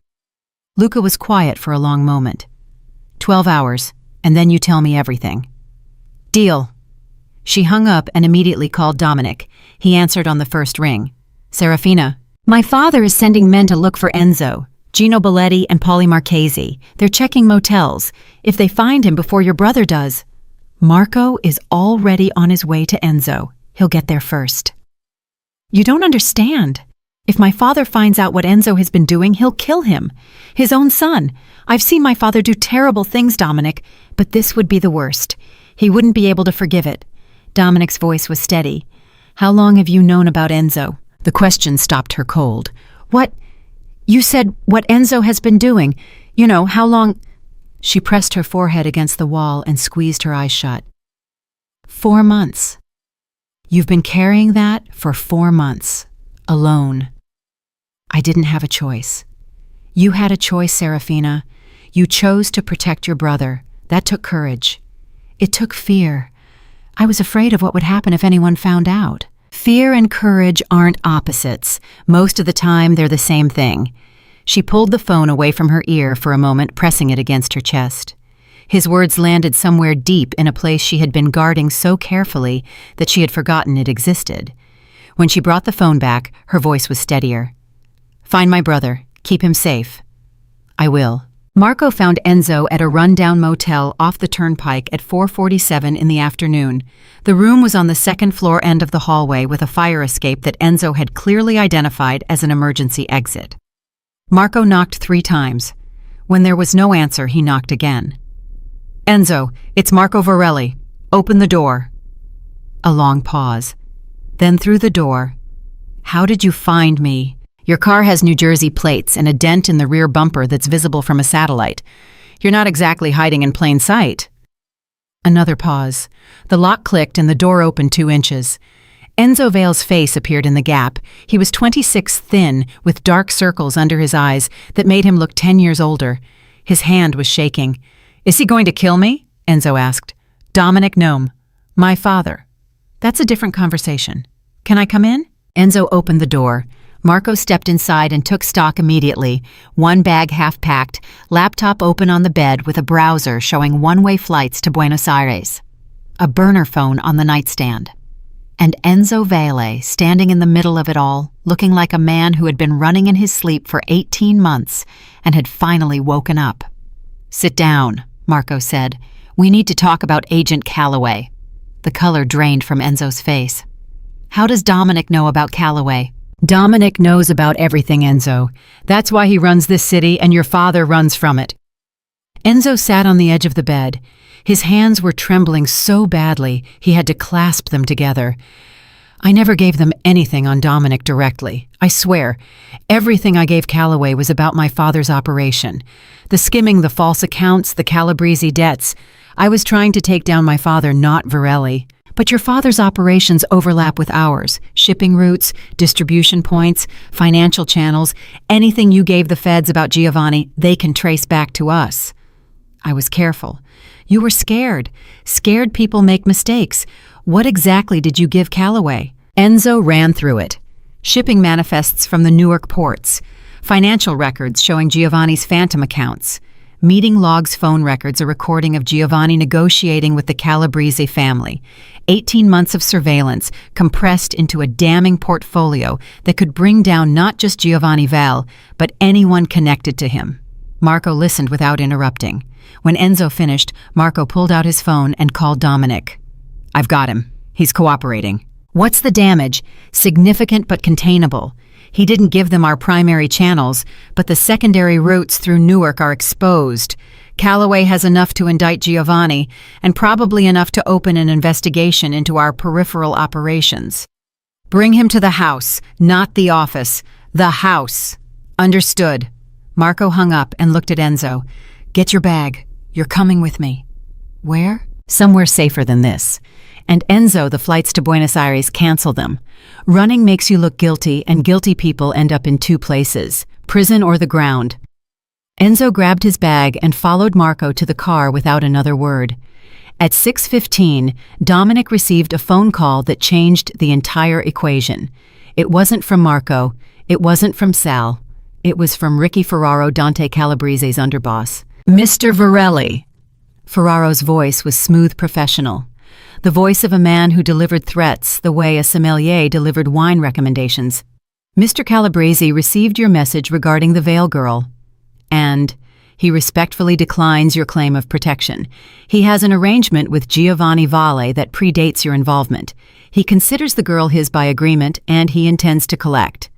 Luca was quiet for a long moment. 12 hours, and then you tell me everything." "Deal." She hung up and immediately called Dominic. He answered on the first ring. "Serafina, my father is sending men to look for Enzo. Gino Belletti and Polly Marchese. They're checking motels. If they find him before your brother does..." "Marco is already on his way to Enzo. He'll get there first." "You don't understand. If my father finds out what Enzo has been doing, he'll kill him. His own son. I've seen my father do terrible things, Dominic, but this would be the worst. He wouldn't be able to forgive it." Dominic's voice was steady. "How long have you known about Enzo?" The question stopped her cold. "What? You said what Enzo has been doing. You know, how long..." She pressed her forehead against the wall and squeezed her eyes shut. 4 months. You've been carrying that for 4 months. Alone. I didn't have a choice. You had a choice, Serafina. You chose to protect your brother. That took courage. It took fear. I was afraid of what would happen if anyone found out. Fear and courage aren't opposites. Most of the time, they're the same thing. She pulled the phone away from her ear for a moment, pressing it against her chest. His words landed somewhere deep in a place she had been guarding so carefully that she had forgotten it existed. When she brought the phone back, her voice was steadier. "Find my brother. Keep him safe." "I will." Marco found Enzo at a rundown motel off the turnpike at 4:47 in the afternoon. The room was on the second-floor end of the hallway with a fire escape that Enzo had clearly identified as an emergency exit. Marco knocked 3 times. When there was no answer, he knocked again. "Enzo, it's Marco Varelli. Open the door." A long pause. Then through the door, "How did you find me? Your car has New Jersey plates and a dent in the rear bumper that's visible from a satellite. You're not exactly hiding in plain sight." Another pause. The lock clicked and the door opened 2 inches. Enzo Vale's face appeared in the gap. He was 26, thin, with dark circles under his eyes that made him look 10 years older. His hand was shaking. "Is he going to kill me?" Enzo asked. "Dominic Gnome. My father." "That's a different conversation. Can I come in?" Enzo opened the door. Marco stepped inside and took stock immediately, one bag half-packed, laptop open on the bed with a browser showing one-way flights to Buenos Aires. A burner phone on the nightstand. And Enzo Vale standing in the middle of it all, looking like a man who had been running in his sleep for 18 months and had finally woken up. "Sit down," Marco said. "We need to talk about Agent Calloway." The color drained from Enzo's face. "How does Dominic know about Calloway?" "Dominic knows about everything, Enzo. That's why he runs this city and your father runs from it." Enzo sat on the edge of the bed. His hands were trembling so badly he had to clasp them together. "I never gave them anything on Dominic directly. I swear. Everything I gave Calloway was about my father's operation. The skimming, the false accounts, the Calabrese debts. I was trying to take down my father, not Varelli. But your father's operations overlap with ours. Shipping routes, distribution points, financial channels, anything you gave the feds about Giovanni, they can trace back to us." I was careful. "You were scared. Scared people make mistakes. What exactly did you give Calloway?" Enzo ran through it. Shipping manifests from the Newark ports. Financial records showing Giovanni's phantom accounts. Meeting logs, phone records, a recording of Giovanni negotiating with the Calabrese family. 18 months of surveillance compressed into a damning portfolio that could bring down not just Giovanni Val, but anyone connected to him. Marco listened without interrupting. When Enzo finished, Marco pulled out his phone and called Dominic. "I've got him. He's cooperating." "What's the damage?" "Significant but containable. He didn't give them our primary channels, but the secondary routes through Newark are exposed. Calloway has enough to indict Giovanni, and probably enough to open an investigation into our peripheral operations. Bring him to the house, not the office. The house." "Understood." Marco hung up and looked at Enzo. "Get your bag. You're coming with me." "Where?" "Somewhere safer than this." And Enzo, the flights to Buenos Aires, cancel them. Running makes you look guilty, and guilty people end up in 2 places, prison or the ground. Enzo grabbed his bag and followed Marco to the car without another word. At 6:15, Dominic received a phone call that changed the entire equation. It wasn't from Marco. It wasn't from Sal. It was from Ricky Ferraro, Dante Calabrese's underboss. "Mr. Varelli." Ferraro's voice was smooth professional. The voice of a man who delivered threats the way a sommelier delivered wine recommendations. "Mr. Calabrese received your message regarding the Vale girl, and he respectfully declines your claim of protection. He has an arrangement with Giovanni Vale that predates your involvement. He considers the girl his by agreement, and he intends to collect.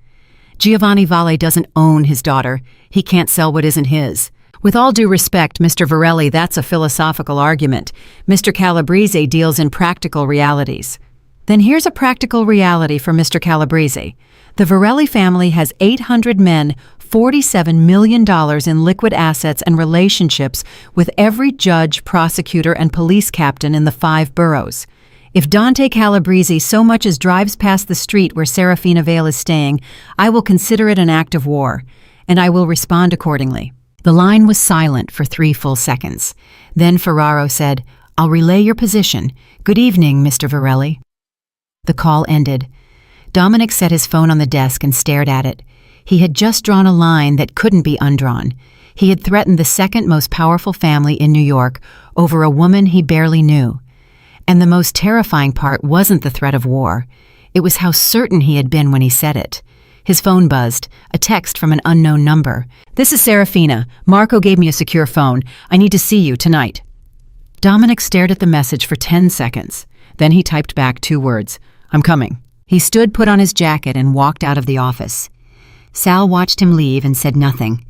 Giovanni Vale doesn't own his daughter. He can't sell what isn't his. With all due respect, Mr. Varelli, that's a philosophical argument. Mr. Calabrese deals in practical realities." "Then here's a practical reality for Mr. Calabrese. The Varelli family has 800 men, $47 million in liquid assets and relationships with every judge, prosecutor, and police captain in the 5 boroughs. If Dante Calabrese so much as drives past the street where Serafina Vale is staying, I will consider it an act of war, and I will respond accordingly." The line was silent for 3 full seconds. Then Ferraro said, "I'll relay your position. Good evening, Mr. Varelli." The call ended. Dominic set his phone on the desk and stared at it. He had just drawn a line that couldn't be undrawn. He had threatened the second most powerful family in New York over a woman he barely knew. And the most terrifying part wasn't the threat of war. It was how certain he had been when he said it. His phone buzzed, a text from an unknown number. "This is Serafina. Marco gave me a secure phone. I need to see you tonight." Dominic stared at the message for 10 seconds. Then he typed back 2 words. "I'm coming." He stood, put on his jacket, and walked out of the office. Sal watched him leave and said nothing.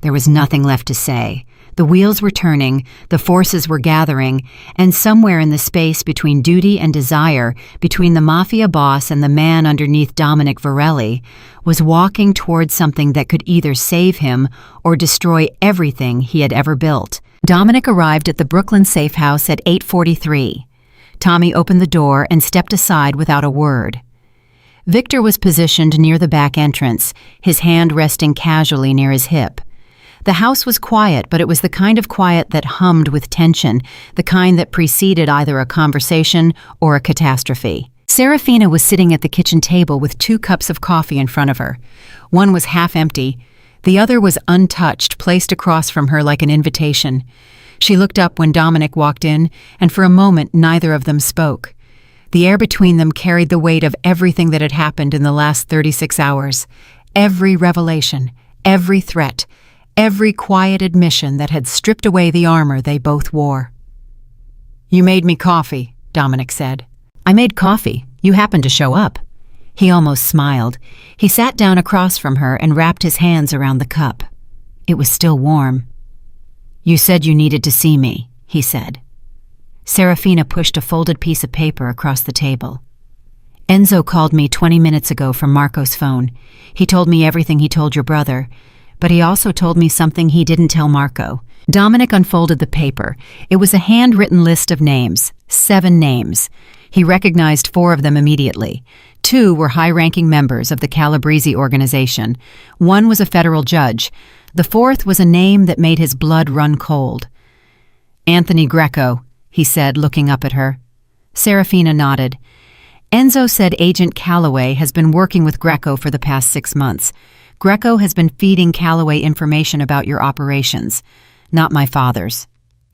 There was nothing left to say. The wheels were turning, the forces were gathering, and somewhere in the space between duty and desire, between the Mafia boss and the man underneath Dominic Virelli, was walking towards something that could either save him or destroy everything he had ever built. Dominic arrived at the Brooklyn safe house at 8:43. Tommy opened the door and stepped aside without a word. Victor was positioned near the back entrance, his hand resting casually near his hip. The house was quiet, but it was the kind of quiet that hummed with tension, the kind that preceded either a conversation or a catastrophe. Serafina was sitting at the kitchen table with 2 cups of coffee in front of her. One was half empty. The other was untouched, placed across from her like an invitation. She looked up when Dominic walked in, and for a moment neither of them spoke. The air between them carried the weight of everything that had happened in the last 36 hours. Every revelation, every threat, every quiet admission that had stripped away the armor they both wore. "You made me coffee," Dominic said. "I made coffee. You happened to show up." He almost smiled. He sat down across from her and wrapped his hands around the cup. It was still warm. "You said you needed to see me," he said. Serafina pushed a folded piece of paper across the table. "Enzo called me 20 minutes ago from Marco's phone. He told me everything he told your brother, but he also told me something he didn't tell Marco." Dominic unfolded the paper. It was a handwritten list of names, 7 names. He recognized 4 of them immediately. 2 were high-ranking members of the Calabrese organization. 1 was a federal judge. The 4th was a name that made his blood run cold. "Anthony Greco," he said, looking up at her. Serafina nodded. "Enzo said Agent Calloway has been working with Greco for the past 6 months. Greco has been feeding Calloway information about your operations. Not my father's.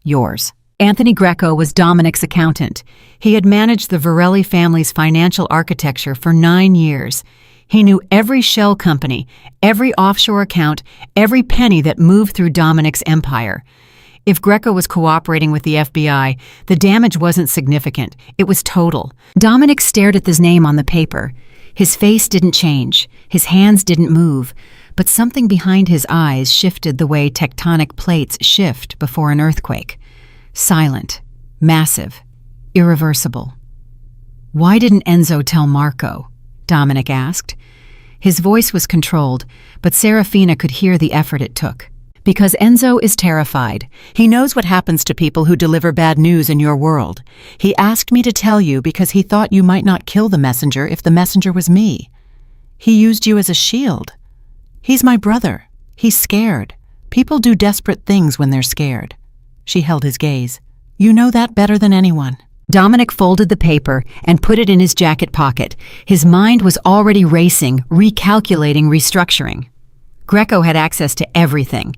Yours." Anthony Greco was Dominic's accountant. He had managed the Virelli family's financial architecture for 9 years. He knew every shell company, every offshore account, every penny that moved through Dominic's empire. If Greco was cooperating with the FBI, the damage wasn't significant. It was total. Dominic stared at his name on the paper. His face didn't change. His hands didn't move. But something behind his eyes shifted the way tectonic plates shift before an earthquake. Silent, massive, irreversible. "Why didn't Enzo tell Marco?" Dominic asked. His voice was controlled, but Serafina could hear the effort it took. "Because Enzo is terrified. He knows what happens to people who deliver bad news in your world. He asked me to tell you because he thought you might not kill the messenger if the messenger was me. He used you as a shield. He's my brother. He's scared. People do desperate things when they're scared." She held his gaze. "You know that better than anyone." Dominic folded the paper and put it in his jacket pocket. His mind was already racing, recalculating, restructuring. Greco had access to everything.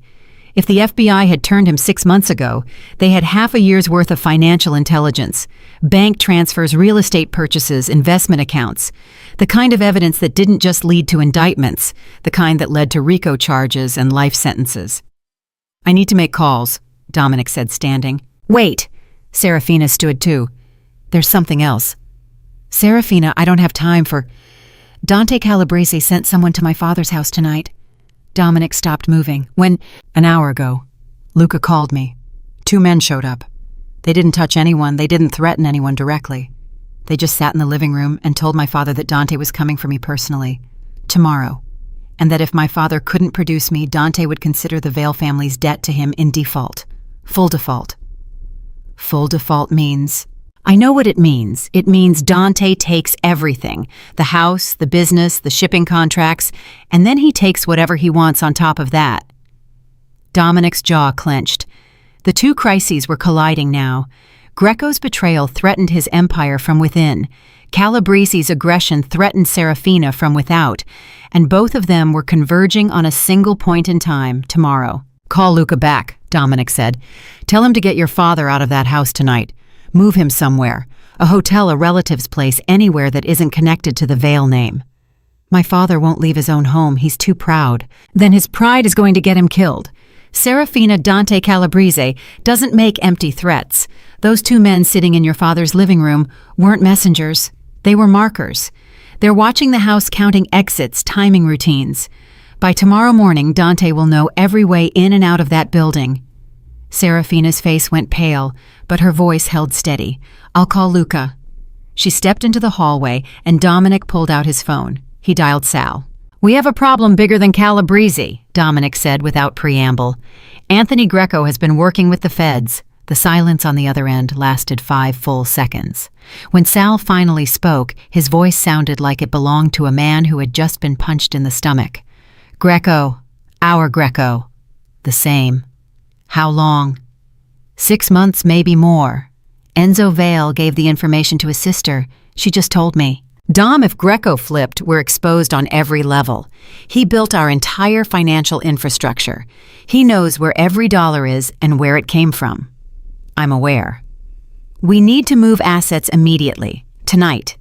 If the FBI had turned him 6 months ago, they had half a year's worth of financial intelligence, bank transfers, real estate purchases, investment accounts, the kind of evidence that didn't just lead to indictments, the kind that led to RICO charges and life sentences. "I need to make calls," Dominic said, standing. "Wait!" Serafina stood too. "There's something else." "Serafina, I don't have time for—" "Dante Calabrese sent someone to my father's house tonight." Dominic stopped moving. "An hour ago. Luca called me. 2 men showed up. They didn't touch anyone. They didn't threaten anyone directly. They just sat in the living room and told my father that Dante was coming for me personally. Tomorrow. And that if my father couldn't produce me, Dante would consider the Vale family's debt to him in default. Full default." "Full default means—" "I know what it means. It means Dante takes everything. The house, the business, the shipping contracts, and then he takes whatever he wants on top of that." Dominic's jaw clenched. The 2 crises were colliding now. Greco's betrayal threatened his empire from within. Calabrese's aggression threatened Serafina from without, and both of them were converging on a single point in time, tomorrow. Call Luca back, Dominic said. Tell him to get your father out of that house tonight. Move him somewhere. A hotel, a relative's place, anywhere that isn't connected to the Vale name. My father won't leave his own home. He's too proud. Then his pride is going to get him killed. Serafina Dante Calabrese doesn't make empty threats. Those two men sitting in your father's living room weren't messengers. They were markers. They're watching the house, counting exits, timing routines. By tomorrow morning, Dante will know every way in and out of that building. Serafina's face went pale, but her voice held steady. I'll call Luca. She stepped into the hallway, and Dominic pulled out his phone. He dialed Sal. We have a problem bigger than Calabrese, Dominic said without preamble. Anthony Greco has been working with the feds. The silence on the other end lasted 5 full seconds. When Sal finally spoke, his voice sounded like it belonged to a man who had just been punched in the stomach. Greco. Our Greco. The same. How long? 6 months, maybe more. Enzo Vale gave the information to his sister. She just told me. Dom, if Greco flipped, we're exposed on every level. He built our entire financial infrastructure. He knows where every dollar is and where it came from. I'm aware. We need to move assets immediately, tonight.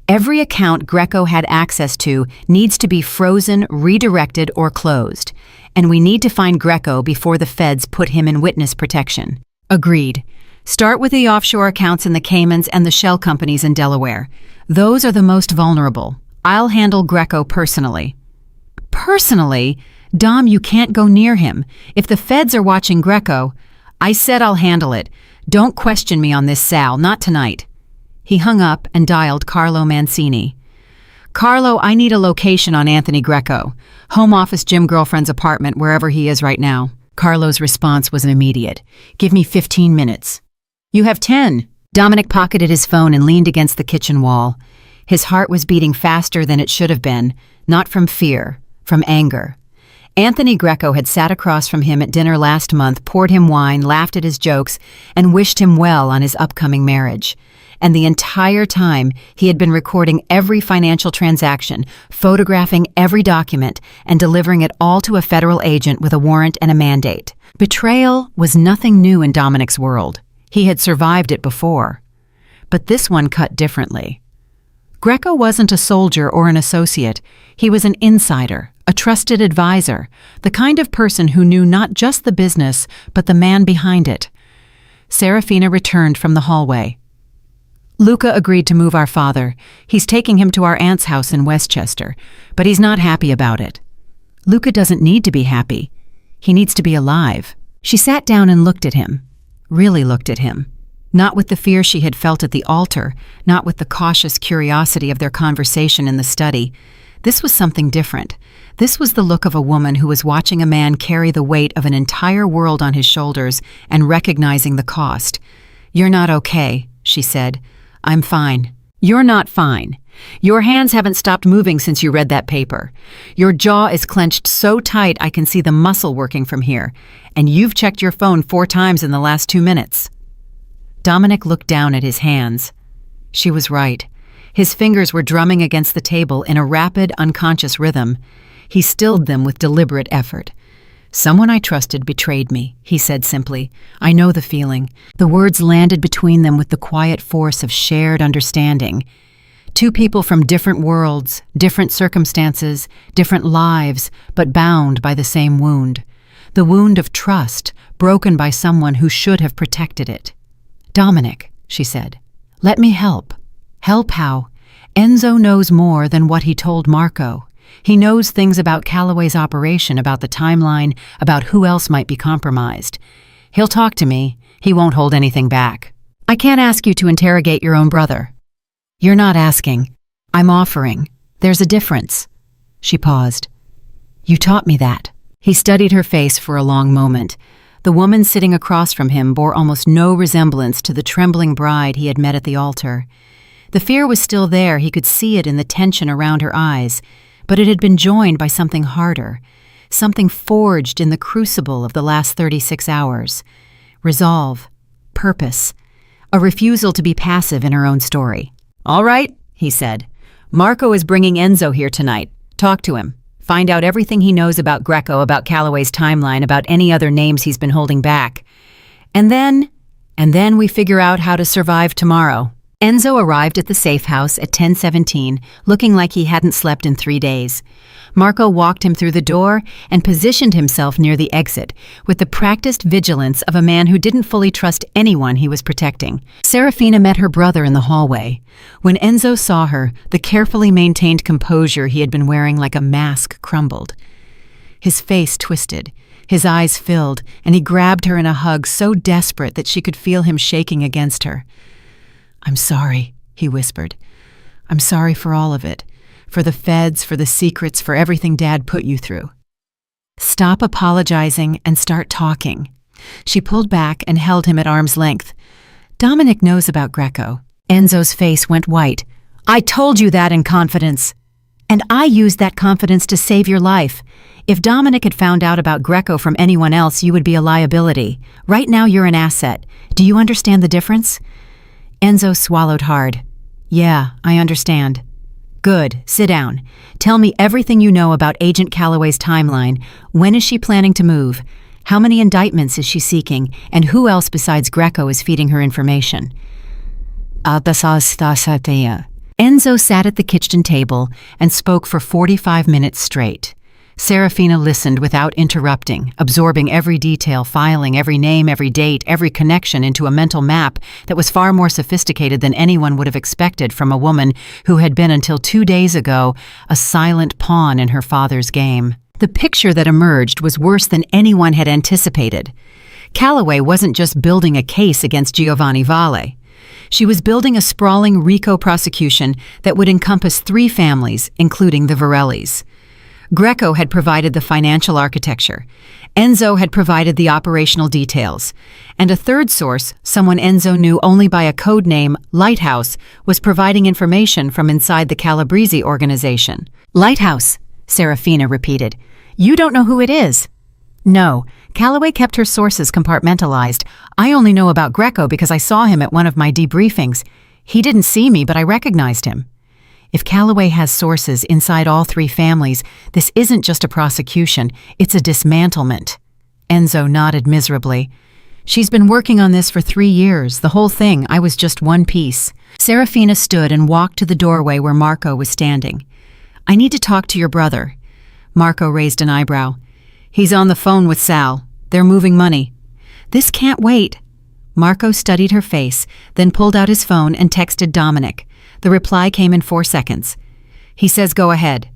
Every account Greco had access to needs to be frozen, redirected, or closed. And we need to find Greco before the feds put him in witness protection. Agreed. Start with the offshore accounts in the Caymans and the shell companies in Delaware. Those are the most vulnerable. I'll handle Greco personally. Personally? Dom, you can't go near him. If the feds are watching Greco, I said I'll handle it. Don't question me on this, Sal, not tonight. He hung up and dialed Carlo Mancini. Carlo, I need a location on Anthony Greco. Home office, gym, girlfriend's apartment, wherever he is right now. Carlo's response was immediate. Give me 15 minutes. You have 10. Dominic pocketed his phone and leaned against the kitchen wall. His heart was beating faster than it should have been, not from fear, from anger. Anthony Greco had sat across from him at dinner last month, poured him wine, laughed at his jokes, and wished him well on his upcoming marriage. And the entire time, he had been recording every financial transaction, photographing every document, and delivering it all to a federal agent with a warrant and a mandate. Betrayal was nothing new in Dominic's world. He had survived it before. But this one cut differently. Greco wasn't a soldier or an associate. He was an insider, a trusted advisor, the kind of person who knew not just the business, but the man behind it. Serafina returned from the hallway. Luca agreed to move our father. He's taking him to our aunt's house in Westchester, but he's not happy about it. Luca doesn't need to be happy. He needs to be alive. She sat down and looked at him. Really looked at him. Not with the fear she had felt at the altar, not with the cautious curiosity of their conversation in the study. This was something different. This was the look of a woman who was watching a man carry the weight of an entire world on his shoulders and recognizing the cost. You're not okay, she said. I'm fine. You're not fine. Your hands haven't stopped moving since you read that paper. Your jaw is clenched so tight I can see the muscle working from here. And you've checked your phone 4 times in the last 2 minutes. Dominic looked down at his hands. She was right. His fingers were drumming against the table in a rapid, unconscious rhythm. He stilled them with deliberate effort. Someone I trusted betrayed me, he said simply. I know the feeling. The words landed between them with the quiet force of shared understanding. 2 people from different worlds, different circumstances, different lives, but bound by the same wound. The wound of trust, broken by someone who should have protected it. Dominic, she said, let me help. Help how? Enzo knows more than what he told Marco. He knows things about Calloway's operation, about the timeline, about who else might be compromised. He'll talk to me. He won't hold anything back. I can't ask you to interrogate your own brother. You're not asking. I'm offering. There's a difference. She paused. You taught me that. He studied her face for a long moment. The woman sitting across from him bore almost no resemblance to the trembling bride he had met at the altar. The fear was still there. He could see it in the tension around her eyes, but it had been joined by something harder, something forged in the crucible of the last 36 hours. Resolve, purpose, a refusal to be passive in her own story. All right, he said. Marco is bringing Enzo here tonight. Talk to him. find out everything he knows about Greco, about Calloway's timeline, about any other names he's been holding back. And then we figure out how to survive tomorrow. Enzo arrived at the safe house at 10:17, looking like he hadn't slept in 3 days. Marco walked him through the door and positioned himself near the exit, with the practiced vigilance of a man who didn't fully trust anyone he was protecting. Serafina met her brother in the hallway. When Enzo saw her, the carefully maintained composure he had been wearing like a mask crumbled. His face twisted, his eyes filled, and he grabbed her in a hug so desperate that she could feel him shaking against her. "I'm sorry," he whispered. "I'm sorry for all of it. For the feds, for the secrets, for everything Dad put you through. Stop apologizing and start talking." She pulled back and held him at arm's length. "Dominic knows about Greco." Enzo's face went white. "I told you that in confidence. And I used that confidence to save your life. If Dominic had found out about Greco from anyone else, you would be a liability. Right now you're an asset. Do you understand the difference?" Enzo swallowed hard. "Yeah, I understand." "Good. Sit down. Tell me everything you know about Agent Calloway's timeline. When is she planning to move? How many indictments is she seeking? And who else besides Greco is feeding her information?" Enzo sat at the kitchen table and spoke for 45 minutes straight. Serafina listened without interrupting, absorbing every detail, filing every name, every date, every connection into a mental map that was far more sophisticated than anyone would have expected from a woman who had been until 2 days ago a silent pawn in her father's game. The picture that emerged was worse than anyone had anticipated. Calloway wasn't just building a case against Giovanni Valle. She was building a sprawling RICO prosecution that would encompass 3 families, including the Varellis. Greco had provided the financial architecture. Enzo had provided the operational details. And a third source, someone Enzo knew only by a code name, Lighthouse, was providing information from inside the Calabrese organization. "Lighthouse," Serafina repeated. "You don't know who it is?" "No. Calloway kept her sources compartmentalized. I only know about Greco because I saw him at one of my debriefings. He didn't see me, but I recognized him." If Calloway has sources inside all 3 families, this isn't just a prosecution, it's a dismantlement. Enzo nodded miserably. "She's been working on this for 3 years, the whole thing. I was just one piece." Serafina stood and walked to the doorway where Marco was standing. "I need to talk to your brother." Marco raised an eyebrow. "He's on the phone with Sal. They're moving money." "This can't wait." Marco studied her face, then pulled out his phone and texted Dominic. The reply came in 4 seconds. He says go ahead.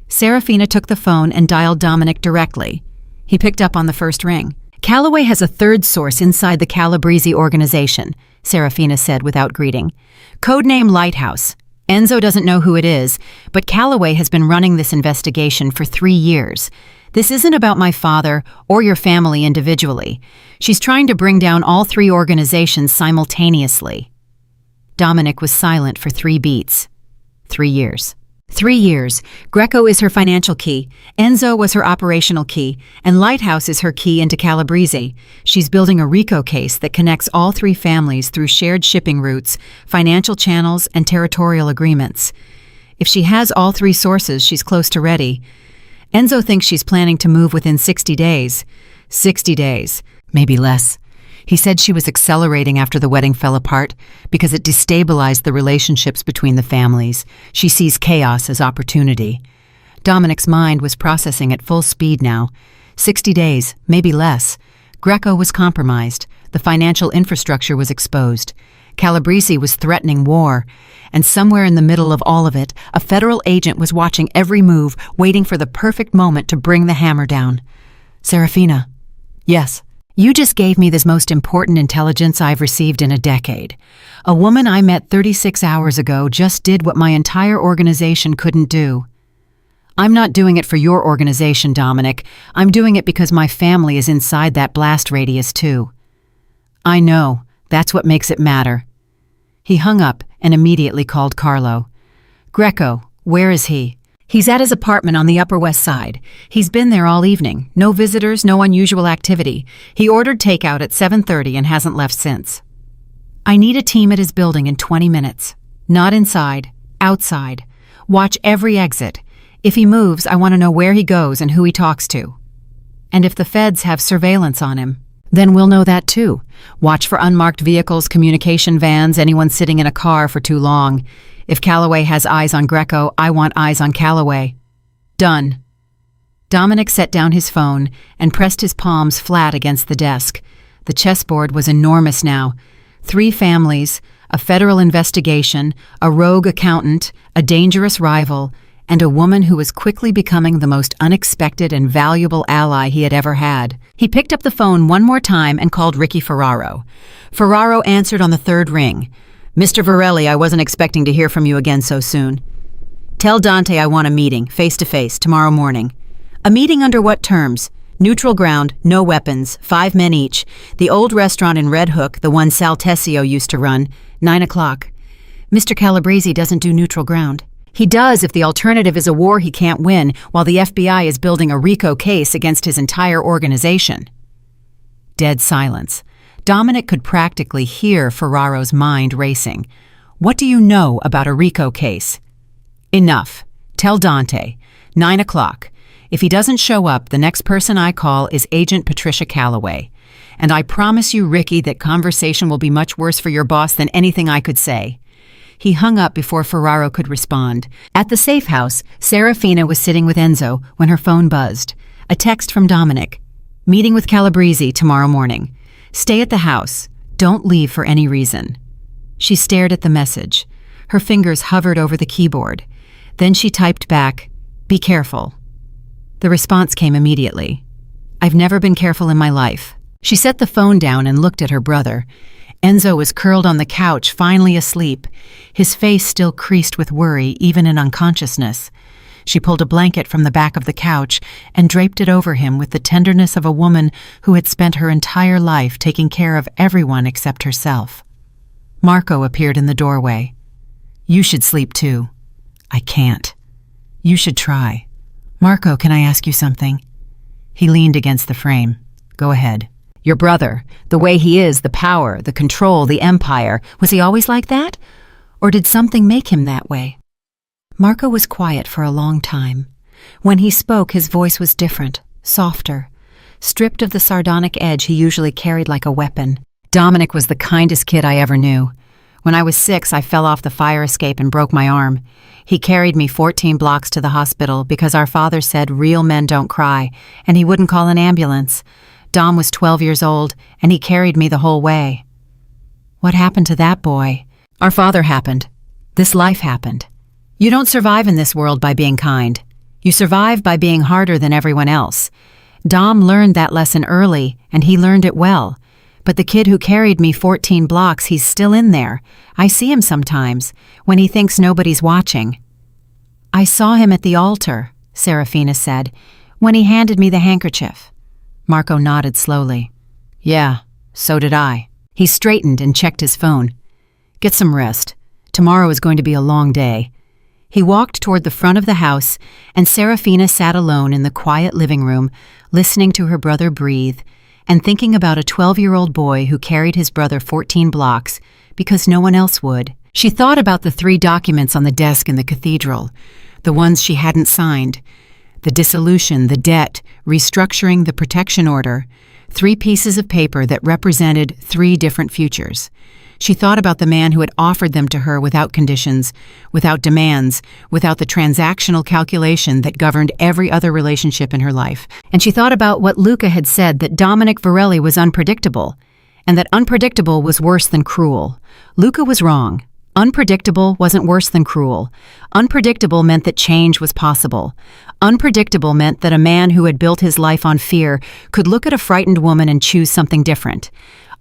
Serafina took the phone and dialed Dominic directly. He picked up on the first ring. "Calloway has a third source inside the Calabrese organization," Serafina said without greeting. "Codename Lighthouse. Enzo doesn't know who it is, but Calloway has been running this investigation for 3 years. This isn't about my father or your family individually. She's trying to bring down all 3 organizations simultaneously." Dominic was silent for 3 beats. 3 years. 3 years. Greco is her financial key, Enzo was her operational key, and Lighthouse is her key into Calabrese. She's building a RICO case that connects all 3 families through shared shipping routes, financial channels, and territorial agreements. If she has all 3 sources, she's close to ready. Enzo thinks she's planning to move within 60 days. 60 days. Maybe less. He said she was accelerating after the wedding fell apart because it destabilized the relationships between the families. She sees chaos as opportunity. Dominic's mind was processing at full speed now. 60 days, maybe less. Greco was compromised. The financial infrastructure was exposed. Calabrese was threatening war. And somewhere in the middle of all of it, a federal agent was watching every move, waiting for the perfect moment to bring the hammer down. "Serafina." "Yes." "You just gave me this most important intelligence I've received in a decade. A woman I met 36 hours ago just did what my entire organization couldn't do. I'm not doing it for your organization, Dominic. I'm doing it because my family is inside that blast radius too." "I know. That's what makes it matter." He hung up and immediately called Carlo. "Greco, where is he?" "He's at his apartment on the Upper West Side. He's been there all evening. No visitors, no unusual activity. He ordered takeout at 7:30 and hasn't left since." "I need a team at his building in 20 minutes. Not inside, outside. Watch every exit. If he moves, I want to know where he goes and who he talks to. And if the feds have surveillance on him, then we'll know that too. Watch for unmarked vehicles, communication vans, anyone sitting in a car for too long. If Calloway has eyes on Greco, I want eyes on Calloway. Done. Dominic set down his phone and pressed his palms flat against the desk. The chessboard was enormous now. 3 families, a federal investigation, a rogue accountant, a dangerous rival, and a woman who was quickly becoming the most unexpected and valuable ally he had ever had. He picked up the phone one more time and called Ricky Ferraro. Ferraro answered on the 3rd ring. "Mr. Varelli, I wasn't expecting to hear from you again so soon. Tell Dante I want a meeting, face-to-face, tomorrow morning. A meeting under what terms? Neutral ground, no weapons, 5 men each. The old restaurant in Red Hook, the one Sal Tessio used to run, 9 o'clock. Mr. Calabrese doesn't do neutral ground. He does if the alternative is a war he can't win while the FBI is building a RICO case against his entire organization." Dead silence. Dominic could practically hear Ferraro's mind racing. "What do you know about a RICO case?" "Enough. Tell Dante. 9 o'clock. If he doesn't show up, the next person I call is Agent Patricia Calloway. And I promise you, Ricky, that conversation will be much worse for your boss than anything I could say." He hung up before Ferraro could respond. At the safe house, Serafina was sitting with Enzo when her phone buzzed. A text from Dominic. "Meeting with Calabrese tomorrow morning. Stay at the house. Don't leave for any reason." She stared at the message. Her fingers hovered over the keyboard. Then she typed back, "Be careful." The response came immediately. "I've never been careful in my life." She set the phone down and looked at her brother. Enzo was curled on the couch, finally asleep, his face still creased with worry, even in unconsciousness. She pulled a blanket from the back of the couch and draped it over him with the tenderness of a woman who had spent her entire life taking care of everyone except herself. Marco appeared in the doorway. "You should sleep too." "I can't." "You should try." "Marco, can I ask you something?" He leaned against the frame. "Go ahead." "Your brother, the way he is, the power, the control, the empire, was he always like that? Or did something make him that way?" Marco was quiet for a long time. When he spoke, his voice was different, softer, stripped of the sardonic edge he usually carried like a weapon. "Dominic was the kindest kid I ever knew. When I was 6, I fell off the fire escape and broke my arm. He carried me 14 blocks to the hospital because our father said real men don't cry, and he wouldn't call an ambulance. Dom was 12 years old, and he carried me the whole way." "What happened to that boy?" "Our father happened. This life happened. You don't survive in this world by being kind. You survive by being harder than everyone else. Dom learned that lesson early, and he learned it well. But the kid who carried me 14 blocks, he's still in there. I see him sometimes, when he thinks nobody's watching." "I saw him at the altar," Serafina said, "when he handed me the handkerchief." Marco nodded slowly. "Yeah, so did I." He straightened and checked his phone. "Get some rest. Tomorrow is going to be a long day." He walked toward the front of the house, and Serafina sat alone in the quiet living room, listening to her brother breathe, and thinking about a 12-year-old boy who carried his brother 14 blocks because no one else would. She thought about the 3 documents on the desk in the cathedral, the ones she hadn't signed, the dissolution, the debt, restructuring, the protection order, 3 pieces of paper that represented 3 different futures. She thought about the man who had offered them to her without conditions, without demands, without the transactional calculation that governed every other relationship in her life. And she thought about what Luca had said, that Dominic Varelli was unpredictable, and that unpredictable was worse than cruel. Luca was wrong. Unpredictable wasn't worse than cruel. Unpredictable meant that change was possible. Unpredictable meant that a man who had built his life on fear could look at a frightened woman and choose something different.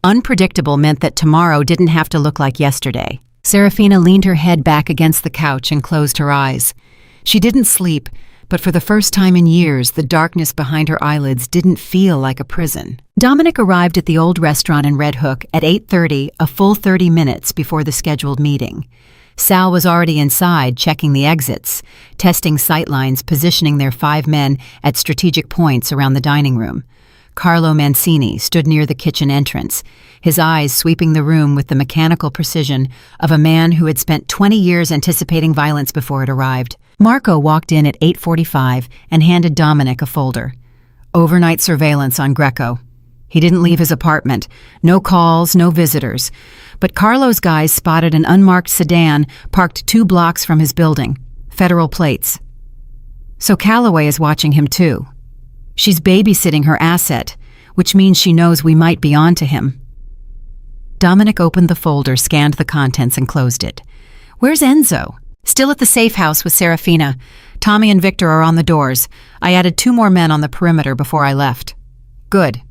Unpredictable meant that tomorrow didn't have to look like yesterday. Serafina leaned her head back against the couch and closed her eyes. She didn't sleep, but for the first time in years, the darkness behind her eyelids didn't feel like a prison. Dominic arrived at the old restaurant in Red Hook at 8:30, a full 30 minutes before the scheduled meeting. Sal was already inside, checking the exits, testing sightlines, positioning their 5 men at strategic points around the dining room. Carlo Mancini, stood near the kitchen entrance, his eyes sweeping the room with the mechanical precision of a man who had spent 20 years anticipating violence before it arrived. Marco walked in at 8:45 and handed Dominic a folder. Overnight surveillance on Greco. He didn't leave his apartment. No calls, no visitors. But Carlo's guys spotted an unmarked sedan parked 2 blocks from his building. Federal plates. So Calloway is watching him too. She's babysitting her asset, which means she knows we might be on to him. Dominic opened the folder, scanned the contents, and closed it. Where's Enzo? Still at the safe house with Serafina. Tommy and Victor are on the doors. I added 2 more men on the perimeter before I left. Good.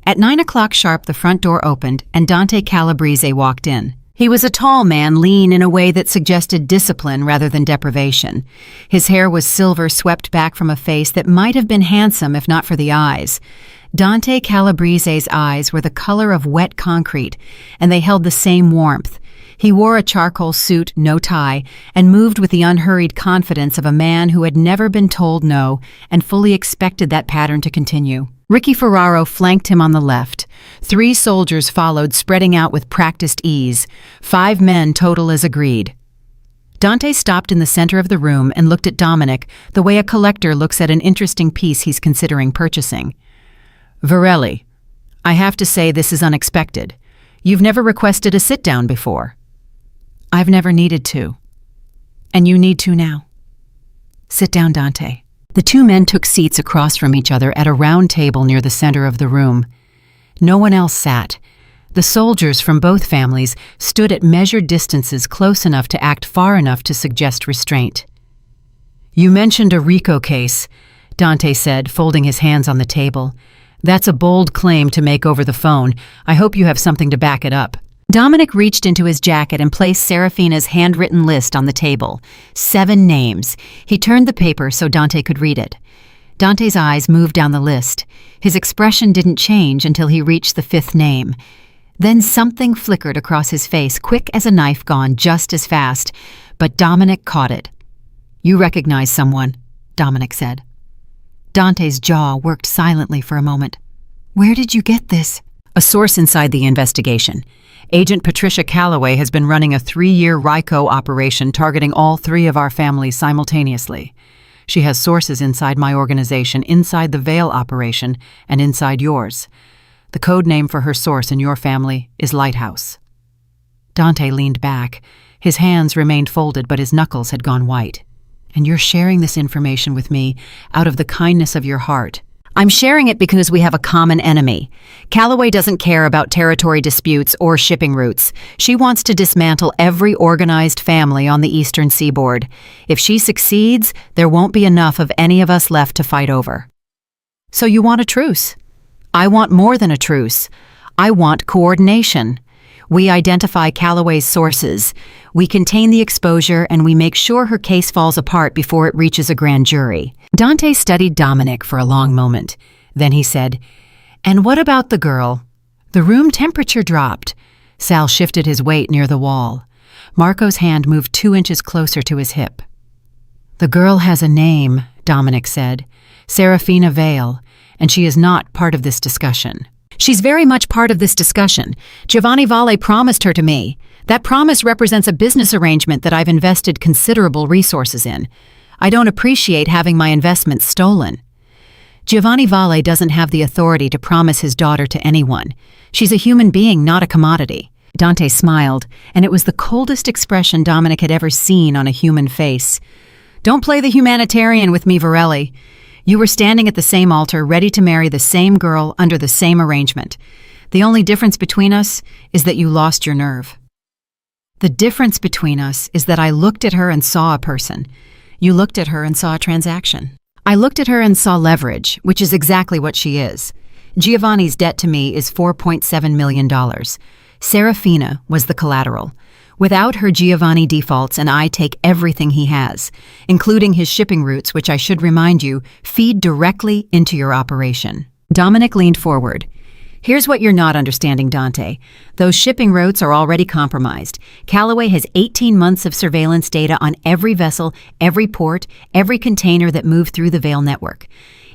At 9 o'clock sharp, the front door opened, and Dante Calabrese walked in. He was a tall man, lean in a way that suggested discipline rather than deprivation. His hair was silver, swept back from a face that might have been handsome if not for the eyes. Dante Calabrese's eyes were the color of wet concrete, and they held the same warmth. He wore a charcoal suit, no tie, and moved with the unhurried confidence of a man who had never been told no and fully expected that pattern to continue. Ricky Ferraro flanked him on the left. 3 soldiers followed, spreading out with practiced ease. 5 men total as agreed. Dante stopped in the center of the room and looked at Dominic the way a collector looks at an interesting piece he's considering purchasing. Varelli, I have to say this is unexpected. You've never requested a sit-down before. I've never needed to. And you need to now. Sit down, Dante. The 2 men took seats across from each other at a round table near the center of the room. No one else sat. The soldiers from both families stood at measured distances close enough to act far enough to suggest restraint. You mentioned a RICO case, Dante said, folding his hands on the table. That's a bold claim to make over the phone. I hope you have something to back it up. Dominic reached into his jacket and placed Serafina's handwritten list on the table. 7 names. He turned the paper so Dante could read it. Dante's eyes moved down the list. His expression didn't change until he reached the 5th name. Then something flickered across his face, quick as a knife gone just as fast. But Dominic caught it. You recognize someone, Dominic said. Dante's jaw worked silently for a moment. Where did you get this? A source inside the investigation. Agent Patricia Calloway has been running a 3-year RICO operation targeting all 3 of our families simultaneously. She has sources inside my organization, inside the Veil operation, and inside yours. The code name for her source in your family is Lighthouse. Dante leaned back. His hands remained folded, but his knuckles had gone white. And you're sharing this information with me out of the kindness of your heart. I'm sharing it because we have a common enemy. Calloway doesn't care about territory disputes or shipping routes. She wants to dismantle every organized family on the eastern seaboard. If she succeeds, there won't be enough of any of us left to fight over. So you want a truce? I want more than a truce. I want coordination. We identify Calloway's sources. We contain the exposure, and we make sure her case falls apart before it reaches a grand jury. Dante studied Dominic for a long moment. Then he said, And what about the girl? The room temperature dropped. Sal shifted his weight near the wall. Marco's hand moved 2 inches closer to his hip. The girl has a name, Dominic said. Serafina Vale, and she is not part of this discussion. She's very much part of this discussion. Giovanni Valle promised her to me. That promise represents a business arrangement that I've invested considerable resources in. I don't appreciate having my investments stolen. Giovanni Valle doesn't have the authority to promise his daughter to anyone. She's a human being, not a commodity. Dante smiled, and it was the coldest expression Dominic had ever seen on a human face. Don't play the humanitarian with me, Varelli. You were standing at the same altar, ready to marry the same girl under the same arrangement. The only difference between us is that you lost your nerve. The difference between us is that I looked at her and saw a person. You looked at her and saw a transaction. I looked at her and saw leverage, which is exactly what she is. Giovanni's debt to me is $4.7 million. Serafina was the collateral. Without her, Giovanni defaults, and I take everything he has, including his shipping routes, which I should remind you, feed directly into your operation. Dominic leaned forward. Here's what you're not understanding, Dante. Those shipping routes are already compromised. Calloway has 18 months of surveillance data on every vessel, every port, every container that moved through the Veil network.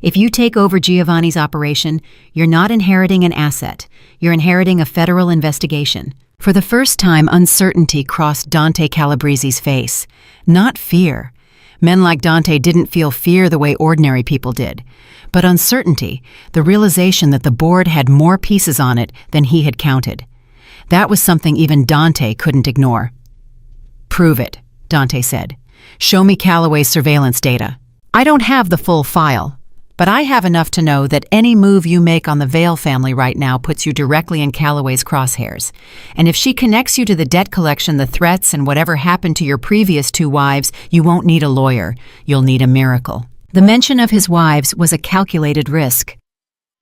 If you take over Giovanni's operation, you're not inheriting an asset. You're inheriting a federal investigation. For the first time, uncertainty crossed Dante Calabrese's face. Not fear. Men like Dante didn't feel fear the way ordinary people did. But uncertainty, the realization that the board had more pieces on it than he had counted. That was something even Dante couldn't ignore. "Prove it," Dante said. "Show me Calloway's surveillance data. I don't have the full file, but I have enough to know that any move you make on the Vale family right now puts you directly in Calloway's crosshairs. And if she connects you to the debt collection, the threats, and whatever happened to your previous 2 wives, you won't need a lawyer. You'll need a miracle." The mention of his wives was a calculated risk.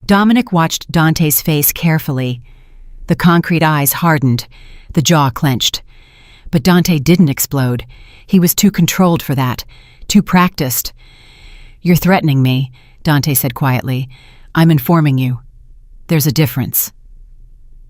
Dominic watched Dante's face carefully. The concrete eyes hardened, the jaw clenched. But Dante didn't explode. He was too controlled for that, too practiced. "You're threatening me," Dante said quietly. "I'm informing you. There's a difference."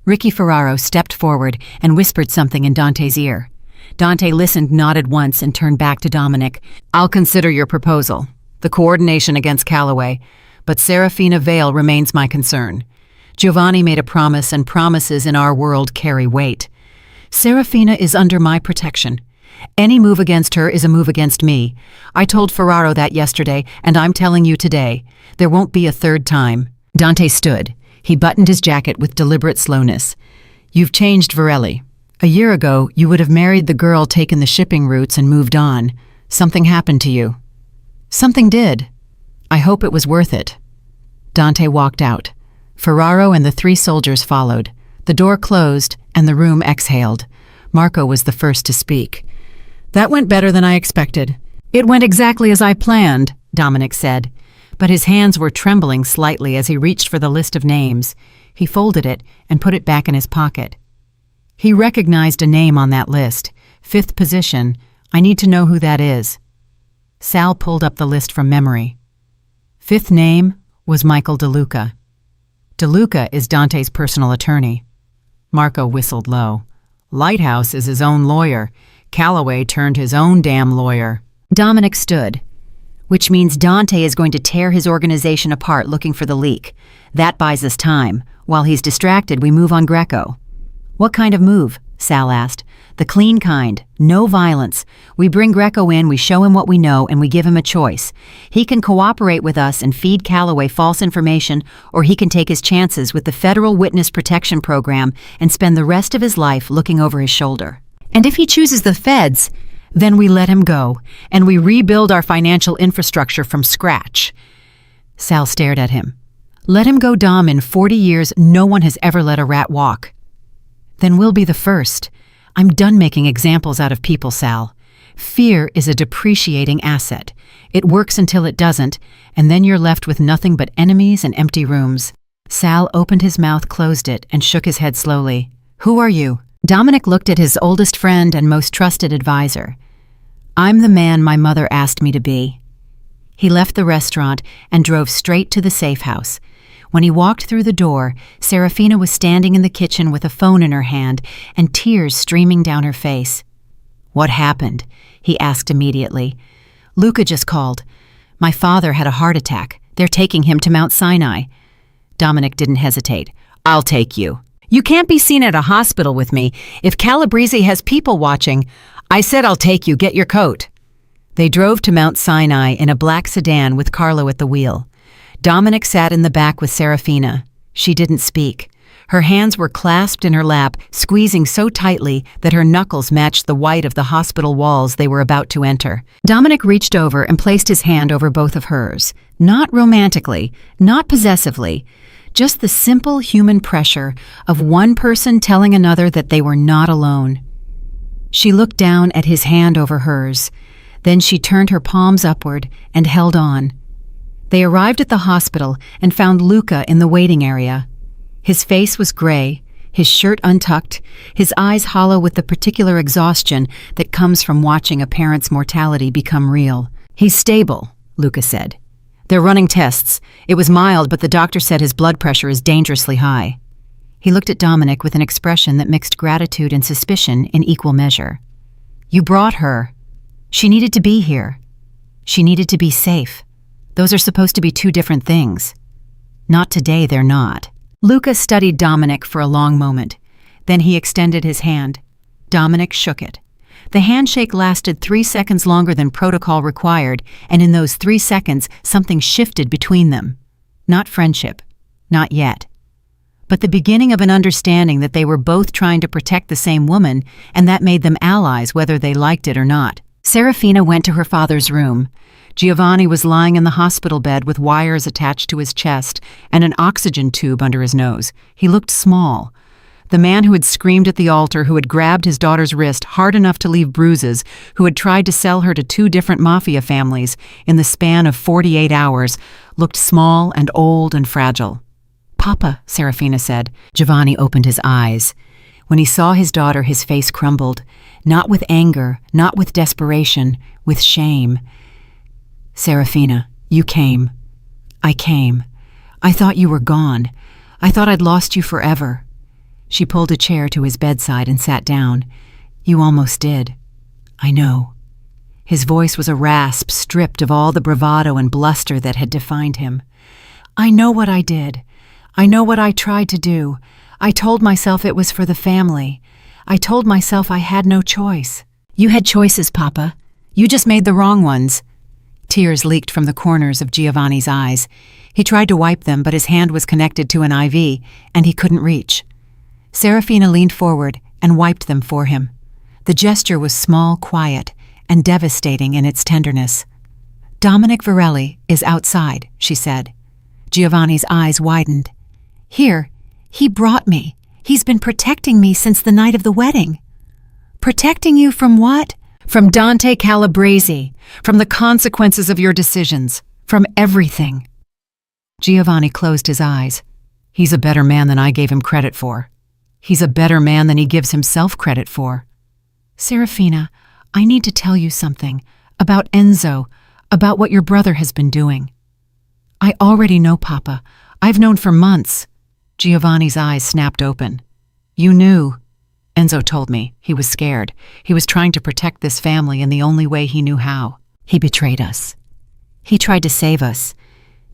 Ricky Ferraro stepped forward and whispered something in Dante's ear. Dante listened, nodded once, and turned back to Dominic. "I'll consider your proposal, the coordination against Calloway, but Serafina Vale remains my concern. Giovanni made a promise, and promises in our world carry weight. Serafina is under my protection. Any move against her is a move against me. I told Ferraro that yesterday, and I'm telling you today. There won't be a third time." Dante stood. He buttoned his jacket with deliberate slowness. "You've changed, Virelli. A year ago, you would have married the girl, taken the shipping routes, and moved on. Something happened to you." "Something did. I hope it was worth it." Dante walked out. Ferraro and the 3 soldiers followed. The door closed, and the room exhaled. Marco was the first to speak. "That went better than I expected." "It went exactly as I planned," Dominic said. But his hands were trembling slightly as he reached for the list of names. He folded it and put it back in his pocket. He recognized a name on that list. 5th position. "I need to know who that is." Sal pulled up the list from memory. 5th name was Michael DeLuca. DeLuca is Dante's personal attorney. Marco whistled low. "Lighthouse is his own lawyer. Calloway turned his own damn lawyer." Dominic stood. "Which means Dante is going to tear his organization apart looking for the leak. That buys us time. While he's distracted, we move on Greco." "What kind of move?" Sal asked. "The clean kind. No violence. We bring Greco in, we show him what we know, and we give him a choice. He can cooperate with us and feed Calloway false information, or he can take his chances with the Federal Witness Protection Program and spend the rest of his life looking over his shoulder. And if he chooses the feds, then we let him go, and we rebuild our financial infrastructure from scratch." Sal stared at him. "Let him go, Dom. In 40 years, no one has ever let a rat walk." "Then we'll be the first. I'm done making examples out of people, Sal. Fear is a depreciating asset. It works until it doesn't, and then you're left with nothing but enemies and empty rooms." Sal opened his mouth, closed it, and shook his head slowly. "Who are you?" Dominic looked at his oldest friend and most trusted advisor. "I'm the man my mother asked me to be." He left the restaurant and drove straight to the safe house. When he walked through the door, Serafina was standing in the kitchen with a phone in her hand and tears streaming down her face. "What happened?" he asked immediately. "Luca just called. My father had a heart attack. They're taking him to Mount Sinai." Dominic didn't hesitate. "I'll take you." "You can't be seen at a hospital with me. If Calabrese has people watching." "I said I'll take you. Get your coat." They drove to Mount Sinai in a black sedan with Carlo at the wheel. Dominic sat in the back with Serafina. She didn't speak. Her hands were clasped in her lap, squeezing so tightly that her knuckles matched the white of the hospital walls they were about to enter. Dominic reached over and placed his hand over both of hers. Not romantically, not possessively, just the simple human pressure of one person telling another that they were not alone. She looked down at his hand over hers. Then she turned her palms upward and held on. They arrived at the hospital and found Luca in the waiting area. His face was gray, his shirt untucked, his eyes hollow with the particular exhaustion that comes from watching a parent's mortality become real. "He's stable," Luca said. "They're running tests. It was mild, but the doctor said his blood pressure is dangerously high." He looked at Dominic with an expression that mixed gratitude and suspicion in equal measure. "You brought her. She needed to be here. She needed to be safe." Those are supposed to be two different things. Not today, they're not. Luca studied Dominic for a long moment. Then he extended his hand. Dominic shook it. The handshake lasted 3 seconds longer than protocol required, and in those 3 seconds, something shifted between them. Not friendship. Not yet. But the beginning of an understanding that they were both trying to protect the same woman, and that made them allies whether they liked it or not. Serafina went to her father's room. Giovanni was lying in the hospital bed with wires attached to his chest and an oxygen tube under his nose. He looked small. The man who had screamed at the altar, who had grabbed his daughter's wrist hard enough to leave bruises, who had tried to sell her to 2 different Mafia families in the span of 48 hours, looked small and old and fragile. "Papa," Serafina said. Giovanni opened his eyes. When he saw his daughter, his face crumbled, not with anger, not with desperation, with shame. "Serafina, you came. I came. I thought you were gone. I thought I'd lost you forever." She pulled a chair to his bedside and sat down. "You almost did. I know." His voice was a rasp stripped of all the bravado and bluster that had defined him. "I know what I did. I know what I tried to do. I told myself it was for the family. I told myself I had no choice." "You had choices, Papa. You just made the wrong ones." Tears leaked from the corners of Giovanni's eyes. He tried to wipe them, but his hand was connected to an IV, and he couldn't reach. Serafina leaned forward and wiped them for him. The gesture was small, quiet, and devastating in its tenderness. "Dominic Virelli is outside," she said. Giovanni's eyes widened. "Here, he brought me. He's been protecting me since the night of the wedding." "Protecting you from what?" "From Dante Calabrese, from the consequences of your decisions, from everything." Giovanni closed his eyes. "He's a better man than I gave him credit for. He's a better man than he gives himself credit for." "Serafina, I need to tell you something about Enzo, about what your brother has been doing." "I already know, Papa. I've known for months." Giovanni's eyes snapped open. "You knew." "Enzo told me. He was scared. He was trying to protect this family in the only way he knew how. He betrayed us. He tried to save us.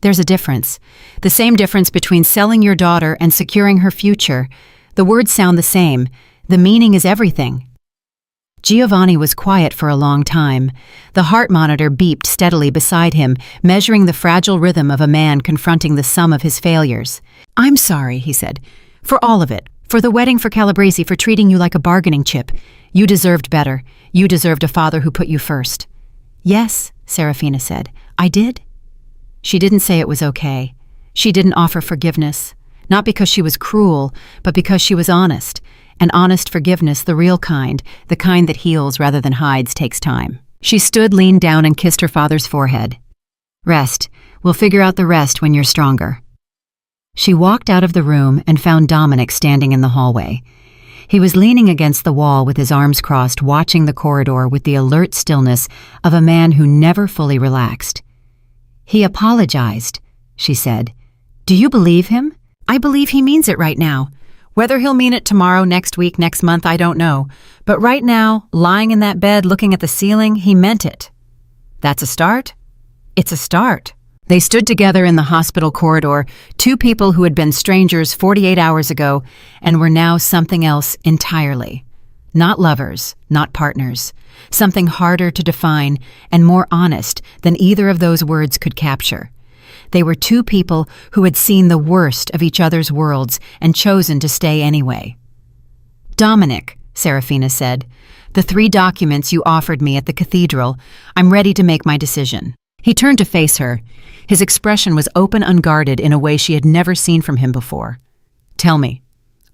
There's a difference. The same difference between selling your daughter and securing her future. The words sound the same. The meaning is everything." Giovanni was quiet for a long time. The heart monitor beeped steadily beside him, measuring the fragile rhythm of a man confronting the sum of his failures. "I'm sorry," he said. "For all of it. For the wedding, for Calabrese, for treating you like a bargaining chip. You deserved better. You deserved a father who put you first." "Yes," Serafina said. "I did." She didn't say it was okay. She didn't offer forgiveness. Not because she was cruel, but because she was honest. And honest forgiveness, the real kind, the kind that heals rather than hides, takes time. She stood, leaned down, and kissed her father's forehead. "Rest. We'll figure out the rest when you're stronger." She walked out of the room and found Dominic standing in the hallway. He was leaning against the wall with his arms crossed, watching the corridor with the alert stillness of a man who never fully relaxed. "He apologized," she said. "Do you believe him?" "I believe he means it right now. Whether he'll mean it tomorrow, next week, next month, I don't know. But right now, lying in that bed looking at the ceiling, he meant it." "That's a start?" "It's a start." They stood together in the hospital corridor, two people who had been strangers 48 hours ago and were now something else entirely. Not lovers, not partners. Something harder to define and more honest than either of those words could capture. They were two people who had seen the worst of each other's worlds and chosen to stay anyway. "Dominic," Serafina said, "the 3 documents you offered me at the cathedral, I'm ready to make my decision." He turned to face her. His expression was open, unguarded in a way she had never seen from him before. "Tell me.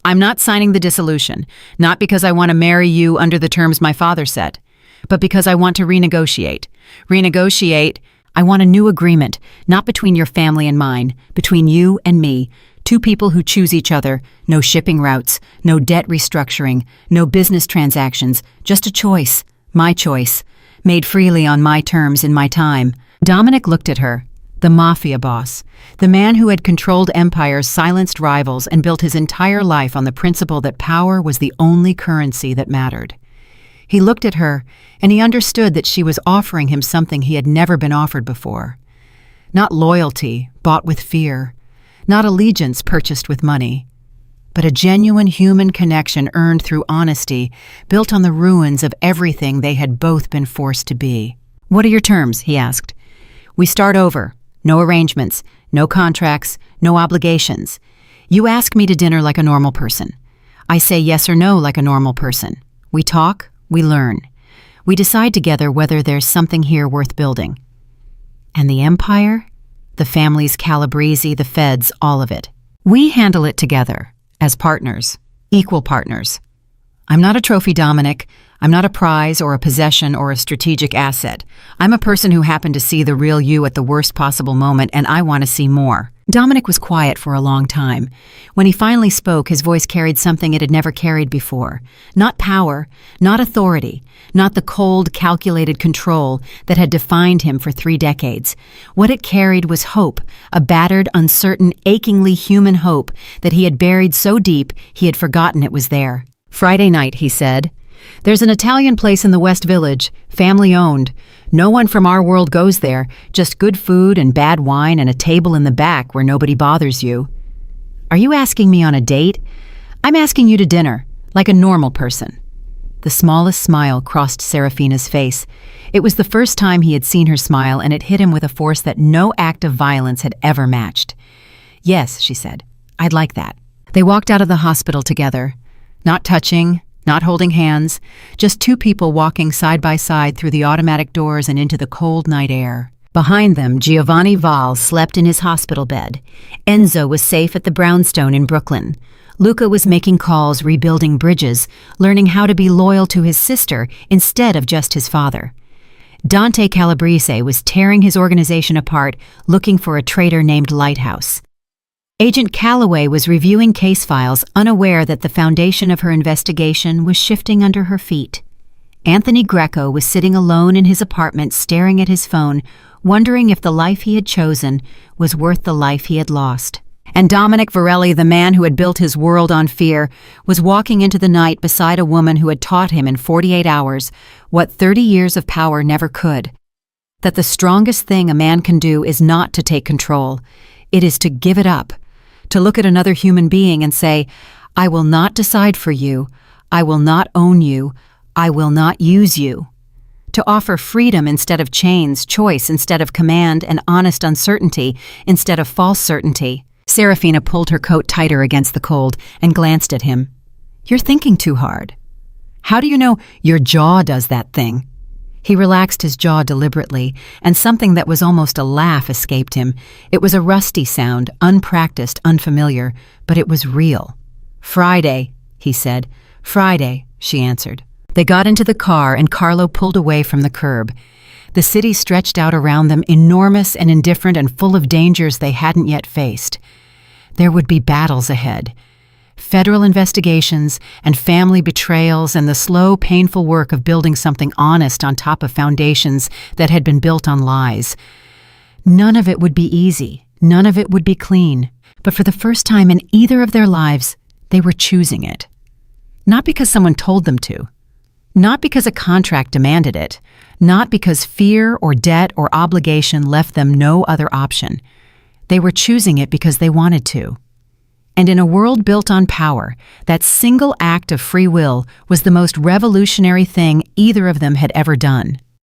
I'm not signing the dissolution, not because I want to marry you under the terms my father set, but because I want to renegotiate. I want a new agreement, not between your family and mine, between you and me, 2 people who choose each other, no shipping routes, no debt restructuring, no business transactions, just a choice, my choice, made freely on my terms in my time." Dominic looked at her, the Mafia boss, the man who had controlled empires, silenced rivals, and built his entire life on the principle that power was the only currency that mattered. He looked at her, and he understood that she was offering him something he had never been offered before. Not loyalty, bought with fear. Not allegiance purchased with money. But a genuine human connection earned through honesty, built on the ruins of everything they had both been forced to be. "What are your terms?" he asked. "We start over. No arrangements, no contracts, no obligations. You ask me to dinner like a normal person. I say yes or no like a normal person. We talk, we learn. We decide together whether there's something here worth building." And the empire? The families Calabrese, the feds, all of it. We handle it together, as partners, equal partners. I'm not a trophy, Dominic. I'm not a prize or a possession or a strategic asset. I'm a person who happened to see the real you at the worst possible moment, and I want to see more. Dominic was quiet for a long time. When he finally spoke, his voice carried something it had never carried before. Not power, not authority, not the cold, calculated control that had defined him for 3 decades. What it carried was hope, a battered, uncertain, achingly human hope that he had buried so deep he had forgotten it was there. "Friday night," he said. "There's an Italian place in the West Village, family-owned. No one from our world goes there, just good food and bad wine and a table in the back where nobody bothers you." "Are you asking me on a date?" "I'm asking you to dinner, like a normal person." The smallest smile crossed Serafina's face. It was the first time he had seen her smile, and it hit him with a force that no act of violence had ever matched. "Yes," she said, "I'd like that." They walked out of the hospital together. Not touching, not holding hands, just 2 people walking side by side through the automatic doors and into the cold night air. Behind them, Giovanni Val slept in his hospital bed. Enzo was safe at the brownstone in Brooklyn. Luca was making calls, rebuilding bridges, learning how to be loyal to his sister instead of just his father. Dante Calabrese was tearing his organization apart, looking for a traitor named Lighthouse. Agent Calloway was reviewing case files, unaware that the foundation of her investigation was shifting under her feet. Anthony Greco was sitting alone in his apartment, staring at his phone, wondering if the life he had chosen was worth the life he had lost. And Dominic Varelli, the man who had built his world on fear, was walking into the night beside a woman who had taught him in 48 hours what 30 years of power never could. That the strongest thing a man can do is not to take control. It is to give it up. To look at another human being and say, "I will not decide for you. I will not own you. I will not use you." To offer freedom instead of chains, choice instead of command, and honest uncertainty instead of false certainty. Serafina pulled her coat tighter against the cold and glanced at him. "You're thinking too hard." "How do you know your jaw does that thing?" He relaxed his jaw deliberately, and something that was almost a laugh escaped him. It was a rusty sound, unpracticed, unfamiliar, but it was real. "Friday," he said. "Friday," she answered. They got into the car, and Carlo pulled away from the curb. The city stretched out around them, enormous and indifferent and full of dangers they hadn't yet faced. There would be battles ahead. Federal investigations and family betrayals and the slow, painful work of building something honest on top of foundations that had been built on lies. None of it would be easy. None of it would be clean. But for the first time in either of their lives, they were choosing it. Not because someone told them to. Not because a contract demanded it. Not because fear or debt or obligation left them no other option. They were choosing it because they wanted to. And in a world built on power, that single act of free will was the most revolutionary thing either of them had ever done.